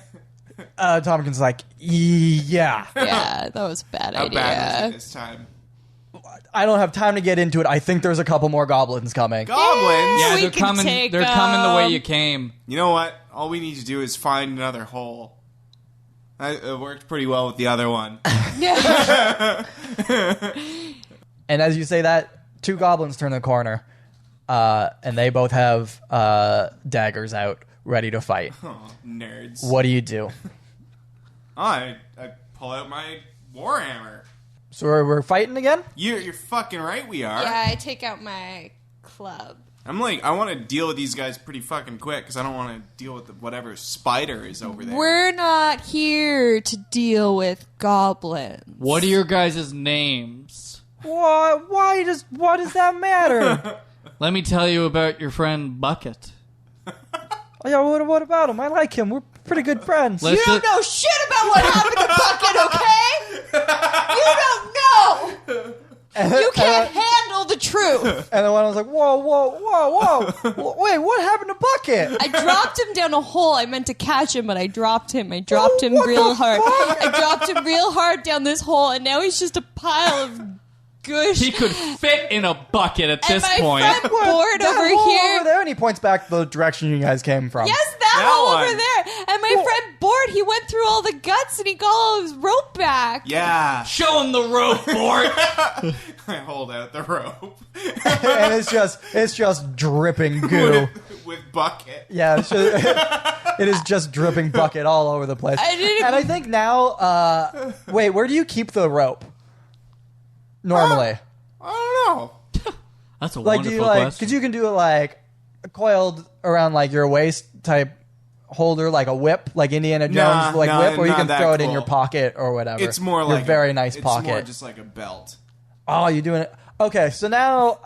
Tompkins like, yeah. Yeah, that was a bad How bad was it idea. this time? I don't have time to get into it. I think there's a couple more goblins coming. Goblins? Yeah, We they're can coming. take They're coming the way you came. You know what? All we need to do is find another hole. It worked pretty well with the other one. And as you say that, two goblins turn the corner. And they both have daggers out, ready to fight. Oh, nerds. What do you do? I pull out my warhammer. So we're fighting again? You're fucking right we are. Yeah, I take out my club. I'm like, I want to deal with these guys pretty fucking quick because I don't want to deal with whatever spider is over there. We're not here to deal with goblins. What are your guys' names? What does that matter? Let me tell you about your friend Bucket. Oh, yeah, what about him? I like him. We're pretty good friends. Let's You don't know shit about what happened to Bucket, okay? You don't know! You can't handle the truth. And the one was like, whoa. Wait, what happened to Bucket? I dropped him down a hole. I meant to catch him, but I dropped him. I dropped him What real the hard. fuck? I dropped him real hard down this hole, and now he's just a pile of gush. He could fit in a bucket at And this my point. friend Bort That over hole here. over there, and he points back the direction you guys came from. Yes, that hole one. over there. And my friend Bort, he went through all the guts and he got all his rope back. Yeah. Show him the rope, Bort. I hold out the rope. And it's just dripping goo. with bucket. Yeah, it is just dripping bucket all over the place. And I think now, wait, where do you keep the rope? Normally, I don't know. That's a like, do wonderful you question. because you can do it like coiled around like your waist type holder, like a whip, like Indiana Jones, whip, or you not can that throw it in cool. your pocket or whatever. It's more your like very nice pocket. It's more just like a belt. Oh, you're doing it. Okay, so now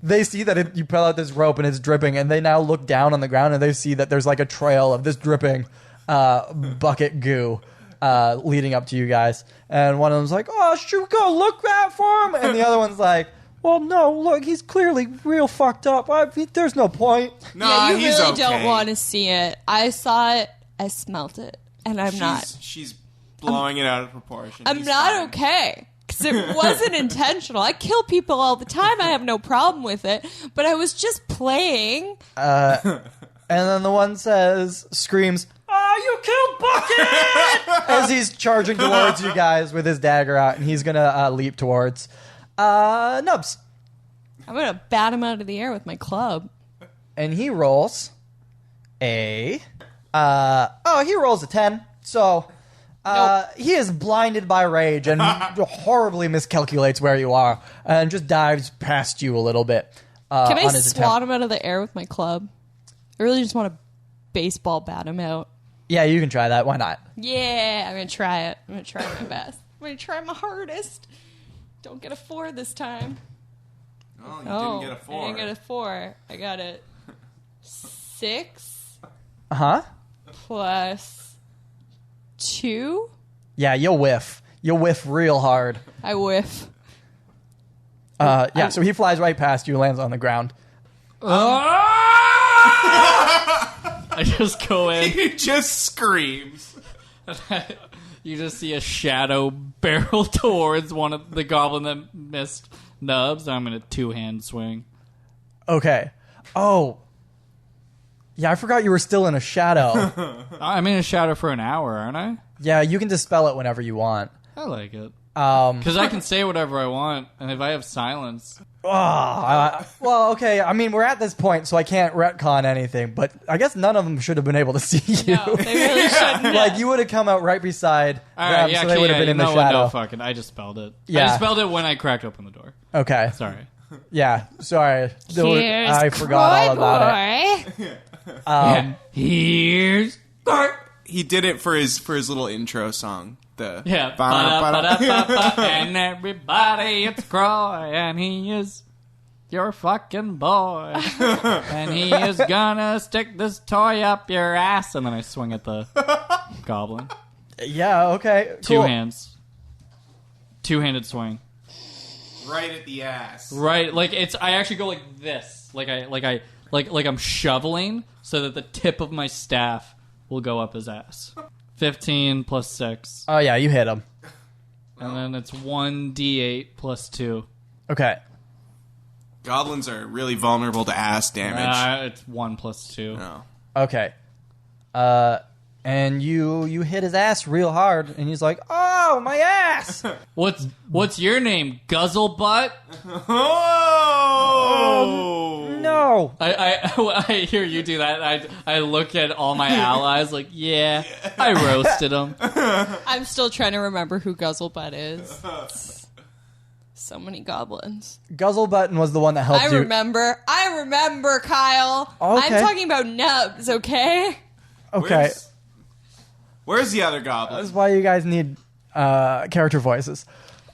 they see that you pull out this rope and it's dripping, and they now look down on the ground and they see that there's like a trail of this dripping bucket goo. leading up to you guys. And one of them's like, oh, should we go look out for him? And the other one's like, well, no, look, he's clearly real fucked up. There's no point. Nah, you he's really okay. don't want to see it. I saw it. I smelt it. And I'm not. She's blowing it out of proportion. I'm He's not fine. okay. Because it wasn't intentional. I kill people all the time. I have no problem with it. But I was just playing. And then the one screams, oh, you killed Bucket! As he's charging towards you guys with his dagger out, and he's going to leap towards Nubs. I'm going to bat him out of the air with my club. And he rolls he rolls a 10. So he is blinded by rage and horribly miscalculates where you are and just dives past you a little bit. Can I on his swat attempt. him out of the air with my club? I really just want to baseball bat him out. Yeah, you can try that. Why not? Yeah, I'm going to try it. I'm going to try my best. I'm going to try my hardest. Don't get a 4 this time. Oh, you didn't get a 4. I didn't get a 4. I got it 6 Uh-huh. plus 2. Yeah, you'll whiff. You'll whiff real hard. I whiff. So he flies right past you, lands on the ground. I just go in. He just screams. You just see a shadow barrel towards one of the goblin that missed Nubs. I'm in a 2-hand swing. Okay. Oh. Yeah, I forgot you were still in a shadow. I'm in a shadow for an hour, aren't I? Yeah, you can dispel it whenever you want. I like it. Because I can say whatever I want, and if I have silence... Well, okay, I mean, we're at this point, so I can't retcon anything, but I guess none of them should have been able to see you. No, they really shouldn't. Like, you would have come out right beside All them, right, yeah, so they would have been in the shadow. No, fucking, I just spelled it. Yeah. I just spelled it when I cracked open the door. Okay. Sorry. Yeah, sorry. Here's I forgot all about it. Here's... He did it for his little intro song. Yeah. Ba-da-ba-da-ba-ba. And everybody, it's Kroy, and he is your fucking boy. And he is gonna stick this toy up your ass. And then I swing at the goblin. Yeah, okay. Two Cool. hands. Two-handed swing. Right at the ass. Right, like I actually go like this. Like I'm shoveling so that the tip of my staff will go up his ass. 15 plus 6. Oh, yeah, you hit him. And then it's 1d8 plus 2. Okay. Goblins are really vulnerable to ass damage. It's 1 plus 2. No. Okay. And you hit his ass real hard, and he's like, oh, my ass! What's your name? Guzzlebutt? Oh! No! I hear you do that. I look at all my allies like, yeah, I roasted them. I'm still trying to remember who Guzzlebutt is. So many goblins. Guzzlebutton was the one that helped I you. remember, Kyle. Okay. I'm talking about Nubs, okay? Okay. Where's the other goblin? That's why you guys need character voices.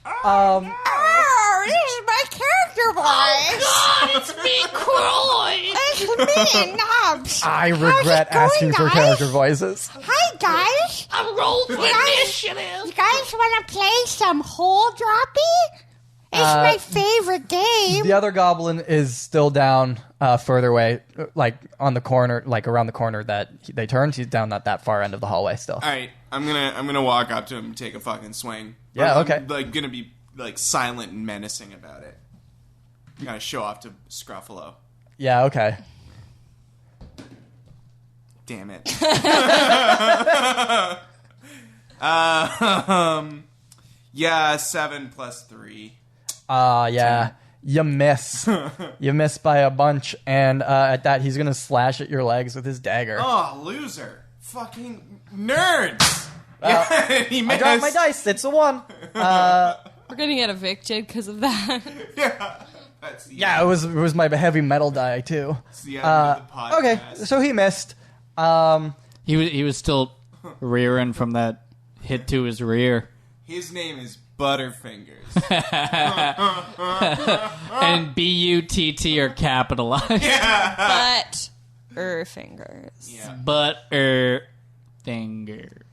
Oh, this is my character voice. God, it's me, Kroy! It's me, Nubs. I regret asking for character voices. Hi, guys. I'm rolling for initiative! You guys want to play some hole droppy? It's my favorite game. The other goblin is still down further away, like on the corner, like around the corner that they turned. He's down at that far end of the hallway still. All right, I'm gonna walk up to him and take a fucking swing. Yeah, I'm, okay. like gonna be like silent and menacing about it. Kind of show off to Scruffalo. Yeah, okay. Damn it. Yeah, 7 plus 3. Yeah. You miss. You miss by a bunch, and at that, he's gonna slash at your legs with his dagger. Oh, loser! Fucking nerds! Yeah, he I missed. dropped my dice. It's a 1. We're gonna get evicted because of that. Yeah, that's the Yeah, it was my heavy metal die too. That's the end of the podcast. Okay, so he missed. He was still rearing from that hit to his rear. His name is Butterfingers. And B-U-T-T are capitalized. But fingers. Yeah. But finger.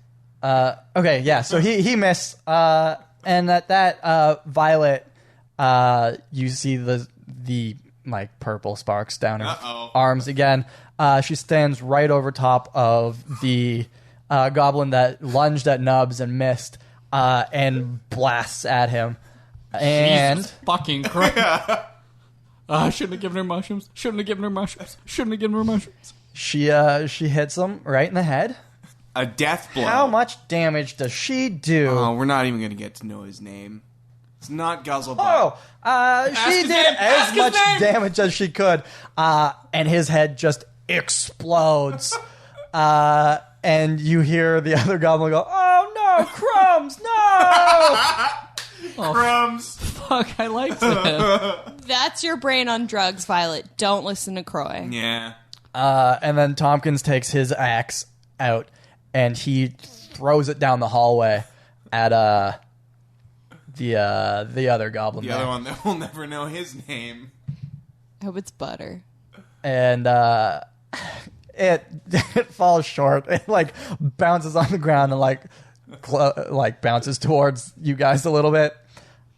Okay, yeah. So he missed, and at that Violet, you see the like purple sparks down her arms again. She stands right over top of the goblin that lunged at Nubs and missed, and blasts at him. And Jesus fucking Christ. Shouldn't have given her mushrooms. Shouldn't have given her mushrooms. Shouldn't have given her mushrooms. she hits him right in the head. A death blow. How much damage does she do? Oh, we're not even going to get to know his name. It's not Guzzlebutt. She did as much damage as she could, and his head just explodes. And you hear the other goblin go, "Oh no, Crumbs, no!" Crumbs. Fuck, I liked it. That's your brain on drugs, Violet. Don't listen to Kroy. Yeah. And then Tompkins takes his axe out, and he throws it down the hallway at the other goblin. The other one that we'll never know his name. I hope it's Butter. And it falls short. It like bounces on the ground and like bounces towards you guys a little bit.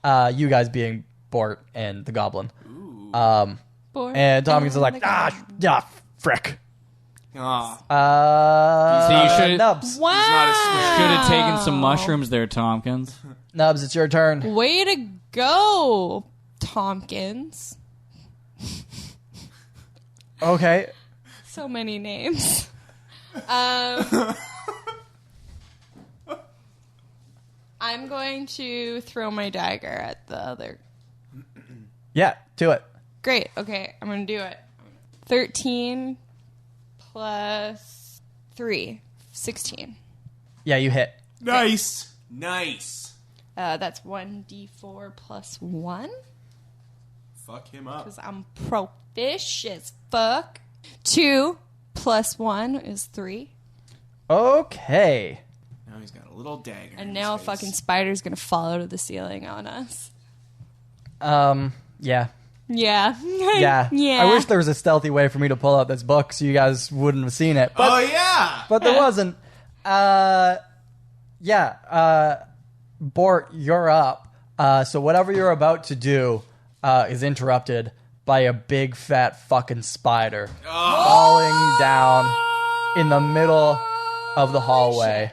You guys being Bort and the goblin. Bort And Tompkins is like, the frick. Aw. So you should Nubs. Wow. He's not a switch. should have taken some mushrooms there, Tompkins. Nubs, it's your turn. Way to go, Tompkins. Okay. So many names. I'm going to throw my dagger at the other. Yeah, do it. Great. Okay, I'm going to do it. 13 plus 3. 16. Yeah, you hit. Nice. Nice. That's 1d4 plus 1. Fuck him up. Because I'm pro-fish as fuck. 2 plus 1 is 3. Okay. Now he's got a little dagger. And in now a his face. fucking spider's going to fall out of the ceiling on us. Yeah. Yeah. Yeah. Yeah. I wish there was a stealthy way for me to pull out this book so you guys wouldn't have seen it. But, Oh yeah. but there wasn't. Bort, you're up. So whatever you're about to do is interrupted by a big fat fucking spider falling down in the middle of the hallway.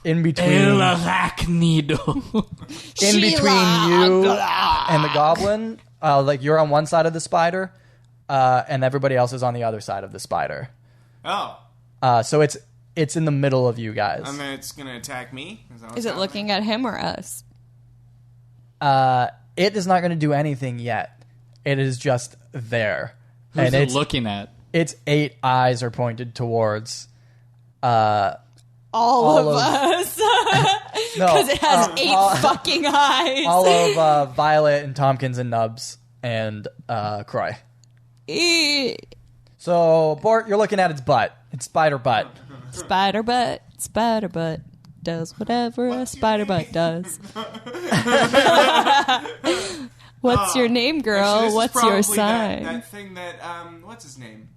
In between Arachnido. in between you and the goblin, like you're on one side of the spider, and everybody else is on the other side of the spider. Oh. So it's in the middle of you guys. And then it's gonna attack me. Is it looking at him or us? It is not going to do anything yet. It is just there, Who's and it it's looking at? its 8 eyes are pointed towards. All of us. No, Because it has 8 fucking eyes. all of Violet and Tompkins and Nubs and Kroy. So Bort, you're looking at its butt. Its spider butt. Spider butt. Spider butt. Does whatever a spider butt does. What's your name, Actually, girl? this is What's your probably sign? That thing that what's his name?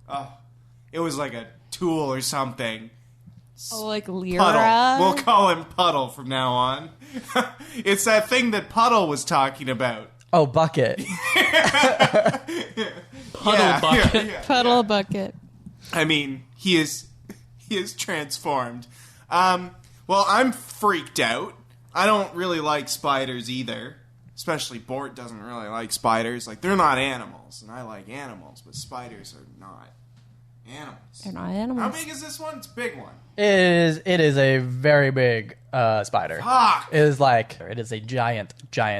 Oh, it was like a tool or something. Oh, like Lyra? Puddle. We'll call him Puddle from now on. It's that thing that Puddle was talking about. Oh, bucket. Puddle bucket. Puddle bucket. I mean, he is transformed. Well, I'm freaked out. I don't really like spiders either. Especially Bort doesn't really like spiders. Like, they're not animals, and I like animals, but spiders are not animals. They're not How animals. big is this one? It's a big one. It is a very big spider. Fuck! It is a giant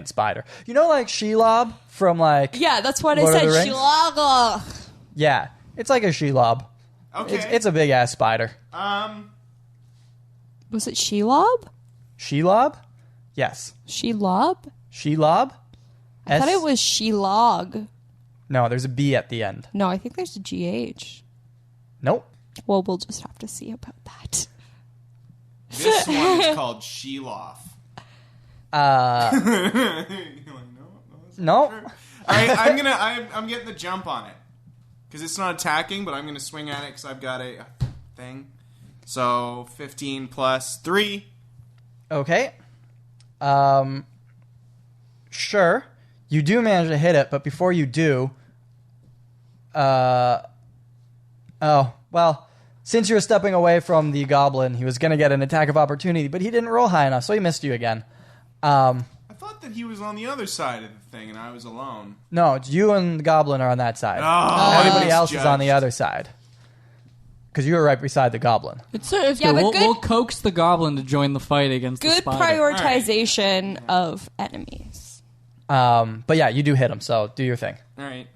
spider. You know, like Shelob from like Yeah, that's what Lord of I the said. Rings? Shilaga. Yeah, it's like a Shelob. Okay. It's a big ass spider. Was it Shelob? Shelob? Yes. Shelob? Shelob? I thought it was Shelog. No, there's a B at the end. No, I think there's a GH. Nope. Well, we'll just have to see about that. This one is called Sheloff. No. I'm getting the jump on it. Because it's not attacking, but I'm going to swing at it because I've got a thing. So 15 plus 3. Okay. Sure. You do manage to hit it, but before you do... oh, well, since you were stepping away from the goblin, he was going to get an attack of opportunity, but he didn't roll high enough, so he missed you again. I thought that he was on the other side of the thing and I was alone. No, it's you and the goblin are on that side. Everybody else is on the other side. Because you were right beside the goblin. It's Yeah, good. but We'll coax the goblin to join the fight against the Good spider. prioritization of enemies. But yeah, you do hit him, so do your thing. All right.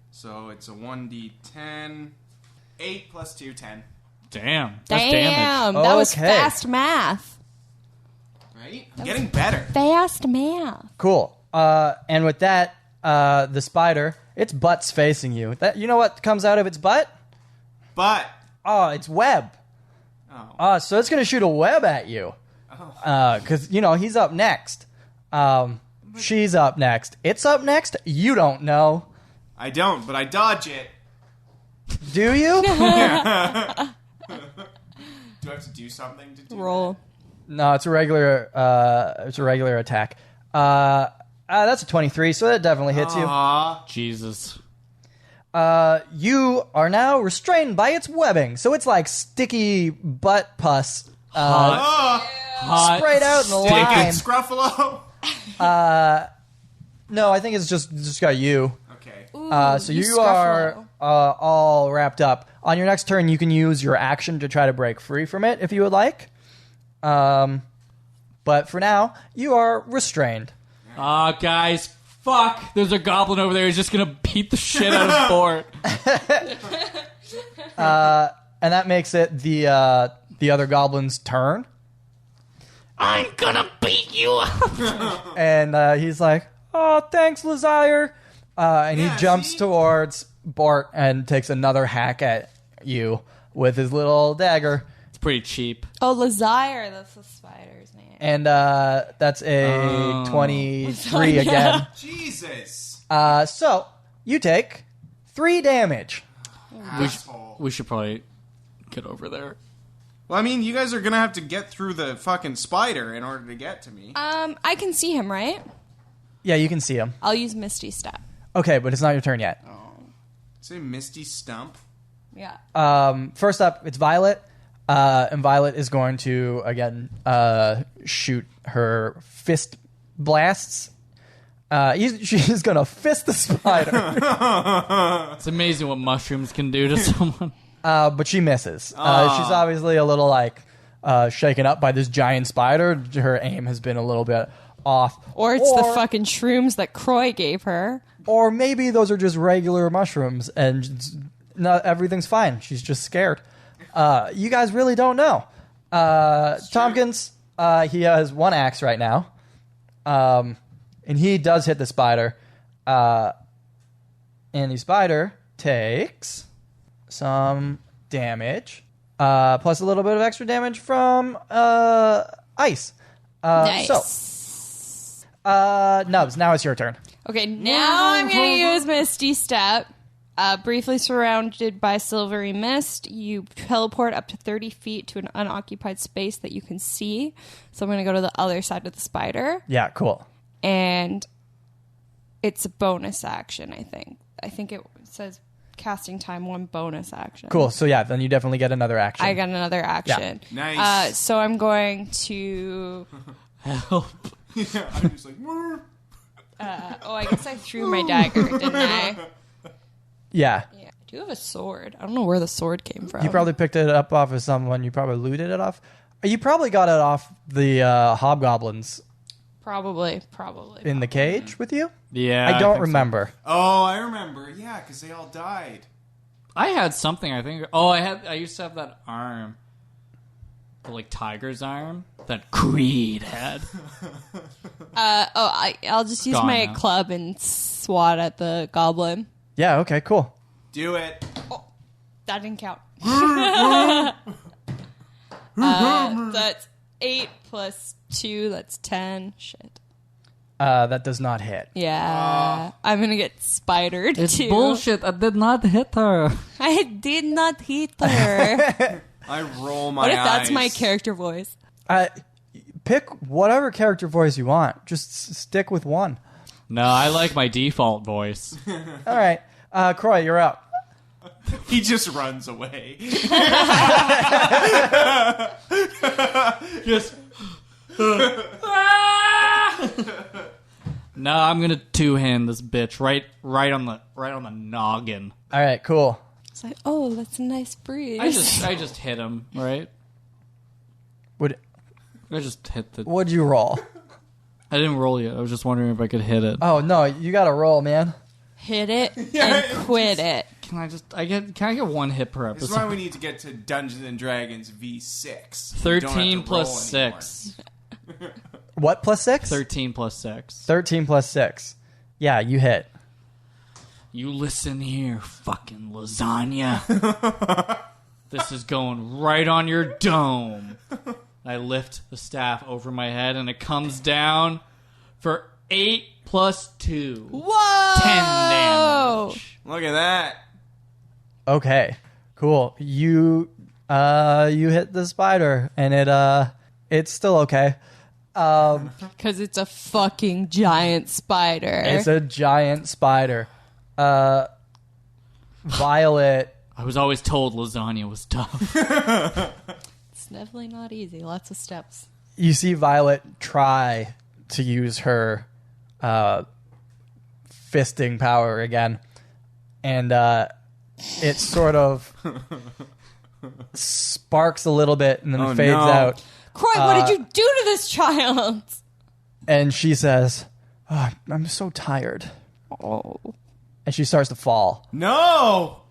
So it's a 1d10. 8 plus 2, 10. Damn. That's damage. Damn, that was Okay. fast math. Right? I'm getting better. Fast math. Cool. And with that, the spider, its butt's facing you. You know what comes out of its butt? But... Oh, it's web. Oh. So it's going to shoot a web at you. Because, he's up next. She's up next. It's up next? You don't know. I don't, but I dodge it. Do you? Do I have to do something to do Roll. No, it's a regular attack. That's a 23, so that definitely hits you. Aww. Jesus. You are now restrained by its webbing, so it's like sticky butt pus Hot. sprayed out in a Dick line. and Scruffalo. No, I think it's just got you. Okay. So you are all wrapped up. On your next turn, you can use your action to try to break free from it if you would like. But for now, you are restrained. Guys, fuck. There's a goblin over there who's just gonna beat the shit out of Bort. And that makes it the other goblin's turn. I'm gonna beat you up. And he's like, oh, thanks, Lazire. And he jumps towards Bort and takes another hack at you with his little dagger. It's pretty cheap. Oh, Lazire, that's the spider's name. And that's a 23 again. Jesus. So you take 3 damage. Asshole. We should probably get over there. Well, I mean, you guys are going to have to get through the fucking spider in order to get to me. I can see him, right? Yeah, you can see him. I'll use Misty Step. Okay, but it's not your turn yet. Say Misty Stump. Yeah. First up, it's Violet. And Violet is going to, again, shoot her fist blasts. She's going to fist the spider. It's amazing what mushrooms can do to someone. But she misses. She's obviously a little, shaken up by this giant spider. Her aim has been a little bit off. Or it's the fucking shrooms that Kroy gave her. Or maybe those are just regular mushrooms and not everything's fine. She's just scared. You guys really don't know. Tompkins, he has 1 axe right now. And he does hit the spider. And the spider takes some damage. Plus a little bit of extra damage from ice. Nice. So, Nubs, now it's your turn. Okay, now I'm going to use Misty Step. Briefly surrounded by silvery mist, you teleport up to 30 feet to an unoccupied space that you can see. So I'm going to go to the other side of the spider. Yeah, cool. And it's a bonus action, I think. I think it says casting time 1 bonus action. Cool. So yeah, then you definitely get another action. I got another action. Yeah. Nice. So I'm going to... Help. Yeah, I'm just like... I guess I threw my dagger, didn't I? Yeah. Yeah, I do have a sword. I don't know where the sword came from. You probably picked it up off of someone. You probably looted it off. You probably got it off the hobgoblins Probably. in the cage with you? Yeah. I don't think remember. Oh, I remember. Yeah, because they all died. so. I had something, I think. Oh, I used to have that arm. The, tiger's arm that Creed had. I'll just use Gone my now. club and swat at the goblin. Yeah, okay, cool. Do it. That didn't count. That's 8 plus 2. That's 10. Shit. That does not hit. Yeah. I'm going to get spidered, It's too. bullshit. I did not hit her. I did not hit her. I roll my What if eyes. that's my character voice? Pick whatever character voice you want. Just stick with one. No, I like my default voice. All right. Kroy, you're up. He just runs away. Just. No, I'm gonna two-hand this bitch right on the noggin. All right, cool. It's like, oh, that's a nice breeze. I just hit him, right? I just hit the. What'd you roll? I didn't roll yet. I was just wondering if I could hit it. Oh, no, you got to roll, man. Hit it and quit it. Can I get one hit per This is episode? why we need to get to Dungeons and Dragons V6. 13 plus 6. What plus 6? 13 plus 6. 13 plus 6. Yeah, you hit. You listen here, fucking lasagna. This is going right on your dome. I lift the staff over my head and it comes down for 8 plus 2. Whoa! 10 damage. Look at that. Okay, cool. You hit the spider, and it's still okay. Because it's a fucking giant spider. It's a giant spider. Violet. I was always told lasagna was tough. It's definitely not easy. Lots of steps. You see Violet try to use her fisting power again, and it sort of sparks a little bit and then fades out. Kroy, what did you do to this child? And she says, "Oh, I'm so tired." Oh. And she starts to fall. No!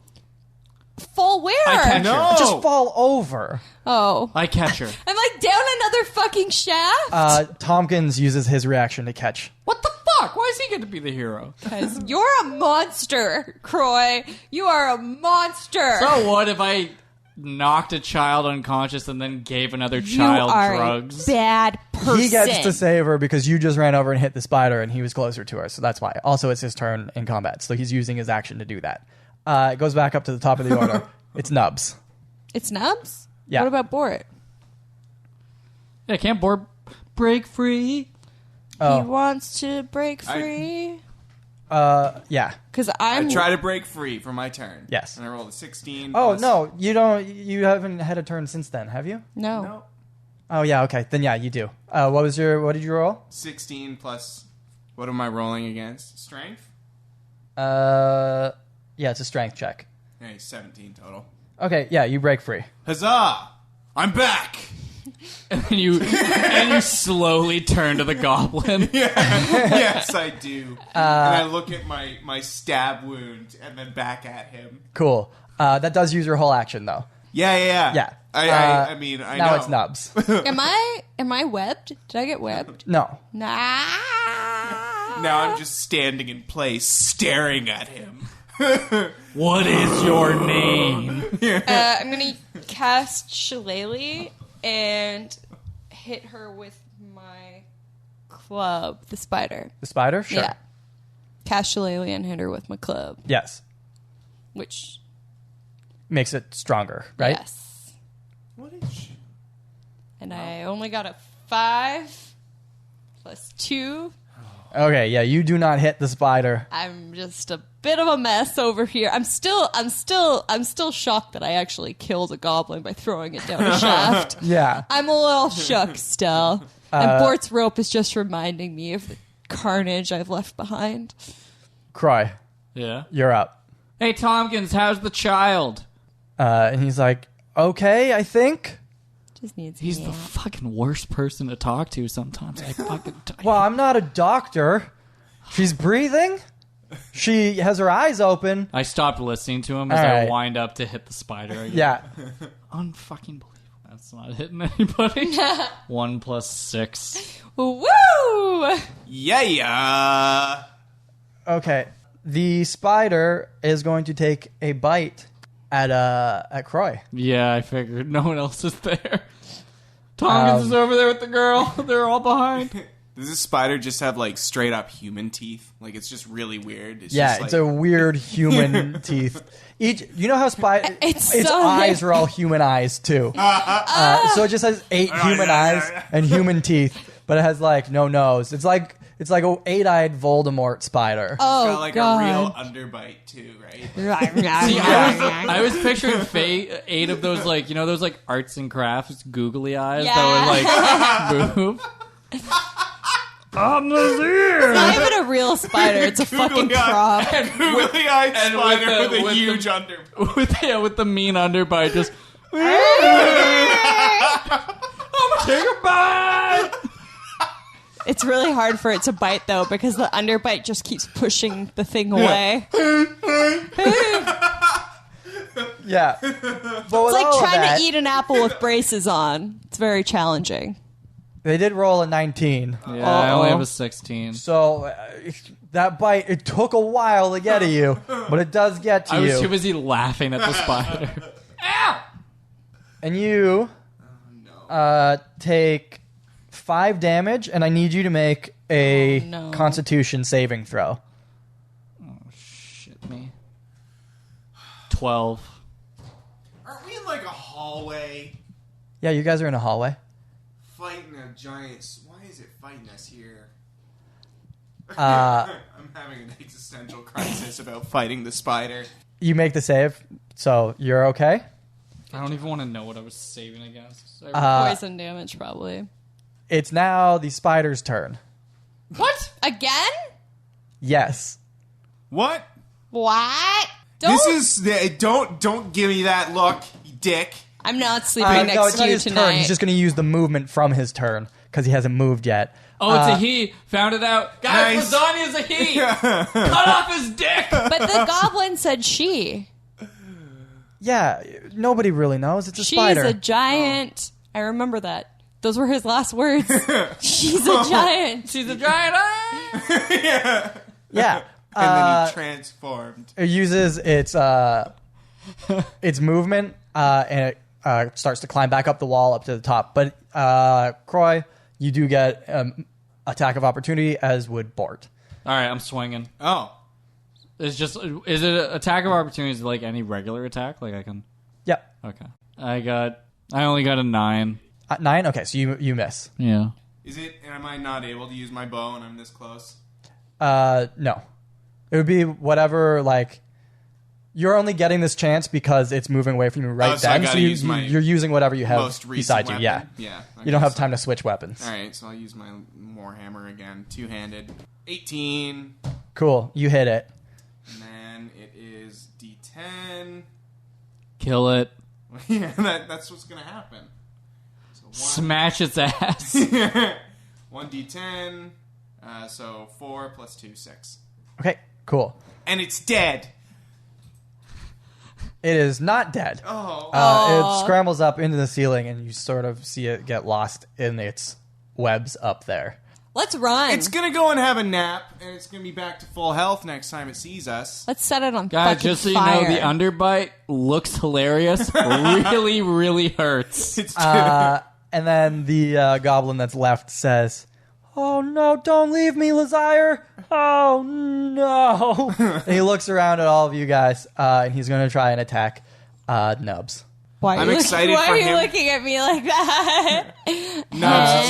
Fall where? I catch No! her. Just fall over. Oh. I catch her. I'm like down another fucking shaft? Tompkins uses his reaction to catch. What the fuck? Why is he going to be the hero? Because you're a monster, Kroy. You are a monster. So what if I knocked a child unconscious and then gave another child you are drugs? A bad person. He gets to save her because you just ran over and hit the spider and he was closer to her, so that's why. Also, it's his turn in combat, so he's using his action to do that. It goes back up to the top of the order. It's Nubs. It's Nubs? Yeah. What about Bort? Yeah, can't Bort break free? Oh. He wants to break free? Yeah. Because I I'm... try to break free for my turn. Yes. And I rolled a 16. Oh, plus- no, you don't. You haven't had a turn since then, have you? No. No. Oh, yeah, okay. Then, yeah, you do. What did you roll? 16 plus... What am I rolling against? Strength? Yeah, it's a strength check. Hey, 17 total. Okay, yeah, you break free. Huzzah! I'm back! And you slowly turn to the goblin. Yes, I do. And I look at my stab wound and then back at him. Cool. That does use your whole action, though. Yeah. Yeah. I mean, I now know. it's Nubs. Am I webbed? Did I get webbed? No. Nah. Now I'm just standing in place, staring at him. What is your name? I'm going to cast Shillelagh and hit her with my club, the spider. The spider? Sure. Yeah. Cast Shillelagh and hit her with my club, Yes. which... Makes it stronger, right? Yes. What is she? And I only got a 5 plus 2. Okay, yeah, you do not hit the spider. I'm just a bit of a mess over here. I'm still shocked that I actually killed a goblin by throwing it down a shaft. Yeah. I'm a little shook still. And Bort's rope is just reminding me of the carnage I've left behind. Kroy, Yeah. you're up. Hey, Tompkins, how's the child? And he's like, okay, I think. Just needs He's the fucking worst person to talk to sometimes. I fucking... Well, I'm not a doctor. She's breathing. She has her eyes open. I stopped listening to him as All I right. wind up to hit the spider again. Yeah. Unfucking believable. That's not hitting anybody. 1 plus 6. Woo! Yeah. Okay. The spider is going to take a bite at Kroy. Yeah, I figured. No one else is there. Tompkins is over there with the girl. They're all behind. Does this spider just have like straight up human teeth? Like it's just really weird. It's Yeah, just, it's like, a weird human teeth. You know how its so eyes are all human eyes too. So it just has 8 human eyes and human teeth, but it has like no nose. It's like an 8-eyed Voldemort spider. Oh, got like God. a real underbite too, right? See, I was picturing 8 of those, like, you know, those like arts and crafts googly eyes that would like move. It's not even a real spider. It's a fucking prop. Googly-eyed and spider with a with huge the- underbite. With the mean underbite, just. I'm gonna take a bite. It's really hard for it to bite, though, because the underbite just keeps pushing the thing away. Yeah. But with It's like all of trying that, to eat an apple with braces on. It's very challenging. they did roll a 19. Yeah, I only have a 16. So that bite, it took a while to get to you, but it does get to I was you. too busy laughing at the spider. And you take 5 damage, and I need you to make a no. Constitution saving throw. Shit me. 12. Aren't we in like a hallway Yeah, you guys are in a hallway. fighting a giant? Why is it fighting us here? Uh, I'm having an existential crisis about fighting the spider. You make the save, so you're okay. I don't even want to know what I was saving against. Poison damage, probably. It's now the spider's turn. What? Again? Yes. What? What? This is don't give me that look, you dick. I'm not sleeping No, next it's to not you his tonight. turn. He's just going to use the movement from his turn because he hasn't moved yet. Oh, it's a he. Found it out. Guys, Nice. lasagna is a he. Cut off his dick. But the goblin said she. Yeah, nobody really knows. It's a She's spider. a giant. I remember that. Those were his last words. She's a giant. She's a giant. Yeah. And then he transformed. It uses its movement and it starts to climb back up the wall up to the top. But Kroy, you do get attack of opportunity, as would Bort. All right, I'm swinging. Oh. Is it an attack of opportunities like any regular attack? Like I can. Yep. Okay. I only got a 9. 9? Okay, so you miss. Yeah. Is it? Am I not able to use my bow and I'm this close? No. It would be whatever, like, you're only getting this chance because it's moving away from you right so I then. gotta use my you're using whatever you have most recent beside you. weapon? Yeah. Yeah. You don't okay, have so- time to switch weapons. All right, so I'll use my warhammer again, 2-handed. 18. Cool. You hit it. And then it is D10. Kill it. Yeah, that's what's gonna happen. So Smash its ass. 1d10. So 4 plus 2, 6. Okay, cool. And it's dead. It is not dead. Oh. It scrambles up into the ceiling, and you sort of see it get lost in its webs up there. Let's run. It's gonna go and have a nap, and it's gonna be back to full health next time it sees us. Let's set it on Guys, fucking just so you fire. know, the underbite looks hilarious. Really, really hurts. It's And then the goblin that's left says, "Oh no, don't leave me, Lazire! Oh no!" And he looks around at all of you guys, and he's going to try and attack Nubs. Why are I'm you excited Why for are you him. looking at me like that?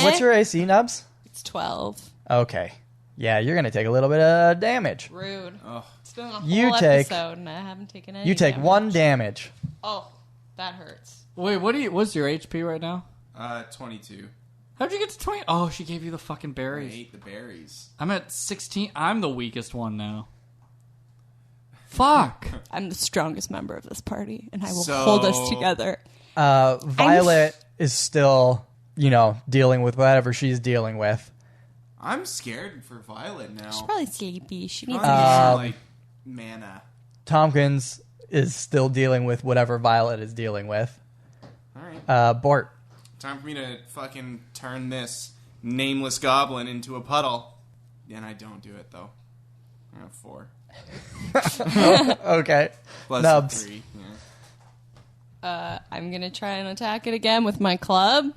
What's your AC, Nubs? It's 12. Okay. Yeah, you're going to take a little bit of damage. Rude. It's been a whole You take- episode and I haven't taken any You take damage. 1 damage. Oh, that hurts. Wait, what's your HP right now? 22. How'd you get to 20? Oh, she gave you the fucking I berries. ate the berries. I'm at 16. I'm the weakest one now. Fuck. I'm the strongest member of this party, and I will So- hold us together. Violet is still, dealing with whatever she's dealing with. I'm scared for Violet now. She's probably sleepy. She needs I a need some, mana. Tompkins is still dealing with whatever Violet is dealing with. All right. Bort. Time for me to fucking turn this nameless goblin into a puddle. And I don't do it, though. I have 4. Okay. Plus Nubs. 3. Yeah. I'm going to try and attack it again with my club.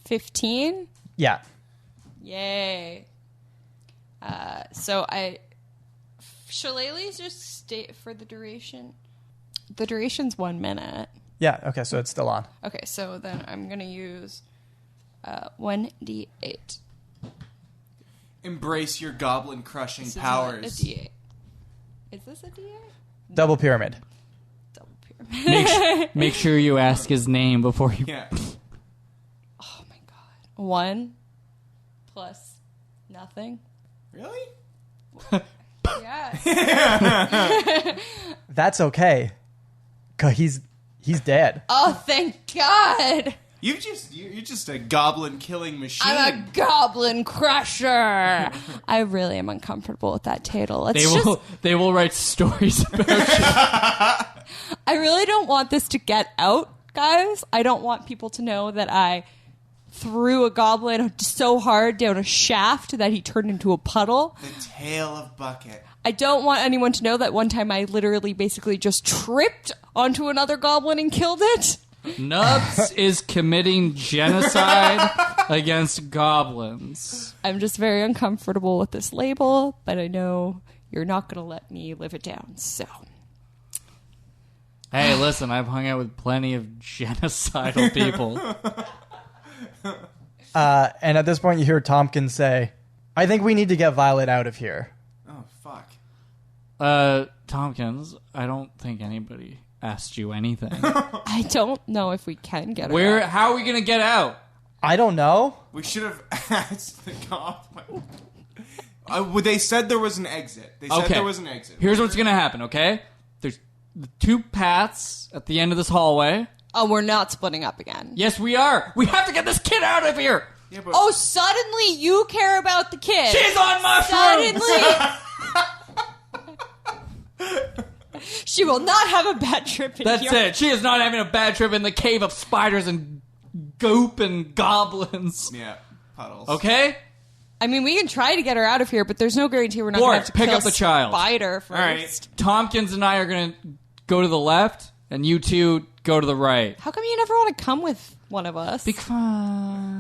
15? Yeah. Yay. Shillelagh's just stay for the duration. The duration's 1 minute. Yeah, okay, so it's still on. Okay, so then I'm going to use 1d8. Embrace your goblin crushing This powers. is not a d8. Is this a d8? Double pyramid. Double pyramid. Make sure you ask his name before you... Yeah. Oh my god. 1 plus nothing. Really? Yeah. That's okay. 'Cause he's dead. Oh, thank God. You're just a goblin killing machine. I'm a goblin crusher. I really am uncomfortable with that title. They will write stories about you. I really don't want this to get out, guys. I don't want people to know that I threw a goblin so hard down a shaft that he turned into a puddle. The tail of Bucket. I don't want anyone to know that one time I literally basically just tripped onto another goblin and killed it. Nubs is committing genocide against goblins. I'm just very uncomfortable with this label, but I know you're not going to let me live it down, so... Hey, listen, I've hung out with plenty of genocidal people. And at this point, you hear Tompkins say, I think we need to get Violet out of here. Oh, fuck. Tompkins, I don't think anybody asked you anything. I don't know if we can get her out. How are we going to get out? I don't know. We should have asked the goblin. They said there was an exit. They said there was an exit. Here's what's going to happen, okay? There's the 2 paths at the end of this hallway. Oh, we're not splitting up again. Yes, we are. We have to get this kid out of here. Yeah, but Oh, suddenly you care about the kid. She's on mushrooms. Suddenly. She will not have a bad trip in That's here. it. She is not having a bad trip in the cave of spiders and goop and goblins. yeah, puddles. Okay? I mean, we can try to get her out of here, but there's no guarantee we're not Bort, going to have to pick kill up the child. Spider first. All right. Tompkins and I are going to go to the left, and you two go to the right. How come you never want to come with one of us? Because...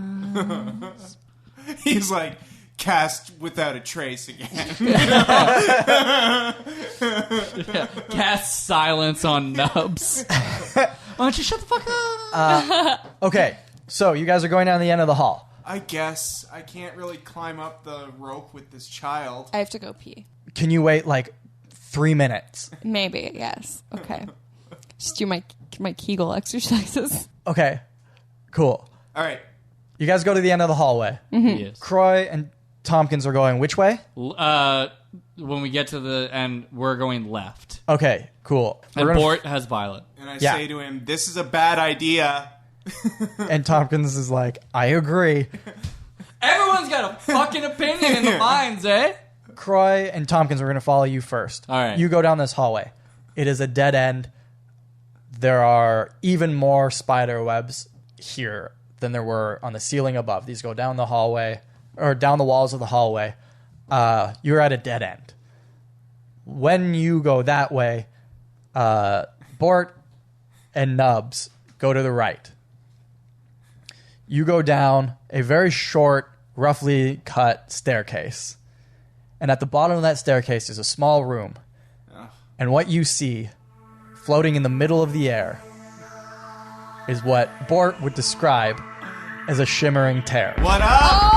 He's like, cast without a trace again. Cast silence on Nubs. Why don't you shut the fuck up? Okay, so you guys are going down the end of the hall. I guess I can't really climb up the rope with this child. I have to go pee. Can you wait like 3 minutes? Maybe, yes. Okay. Just do my Kegel exercises. Okay, cool. All right. You guys go to the end of the hallway. Yes. Kroy and Tompkins are going which way? When we get to the end, we're going left. Okay, cool. And We're gonna Bort has Violet. And I Yeah. say to him, this is a bad idea. and Tompkins is like, I agree. Everyone's got a fucking opinion in the mines, eh? Kroy and Tompkins are going to follow you first. All right. You go down this hallway. It is a dead end. There are even more spider webs here than there were on the ceiling above. These go down the hallway, or down the walls of the hallway. You're at a dead end. When you go that way, Bort and Nubs go to the right. You go down a very short, roughly cut staircase. And at the bottom of that staircase is a small room. And what you see, floating in the middle of the air, is what Bort would describe as a shimmering tear. What up?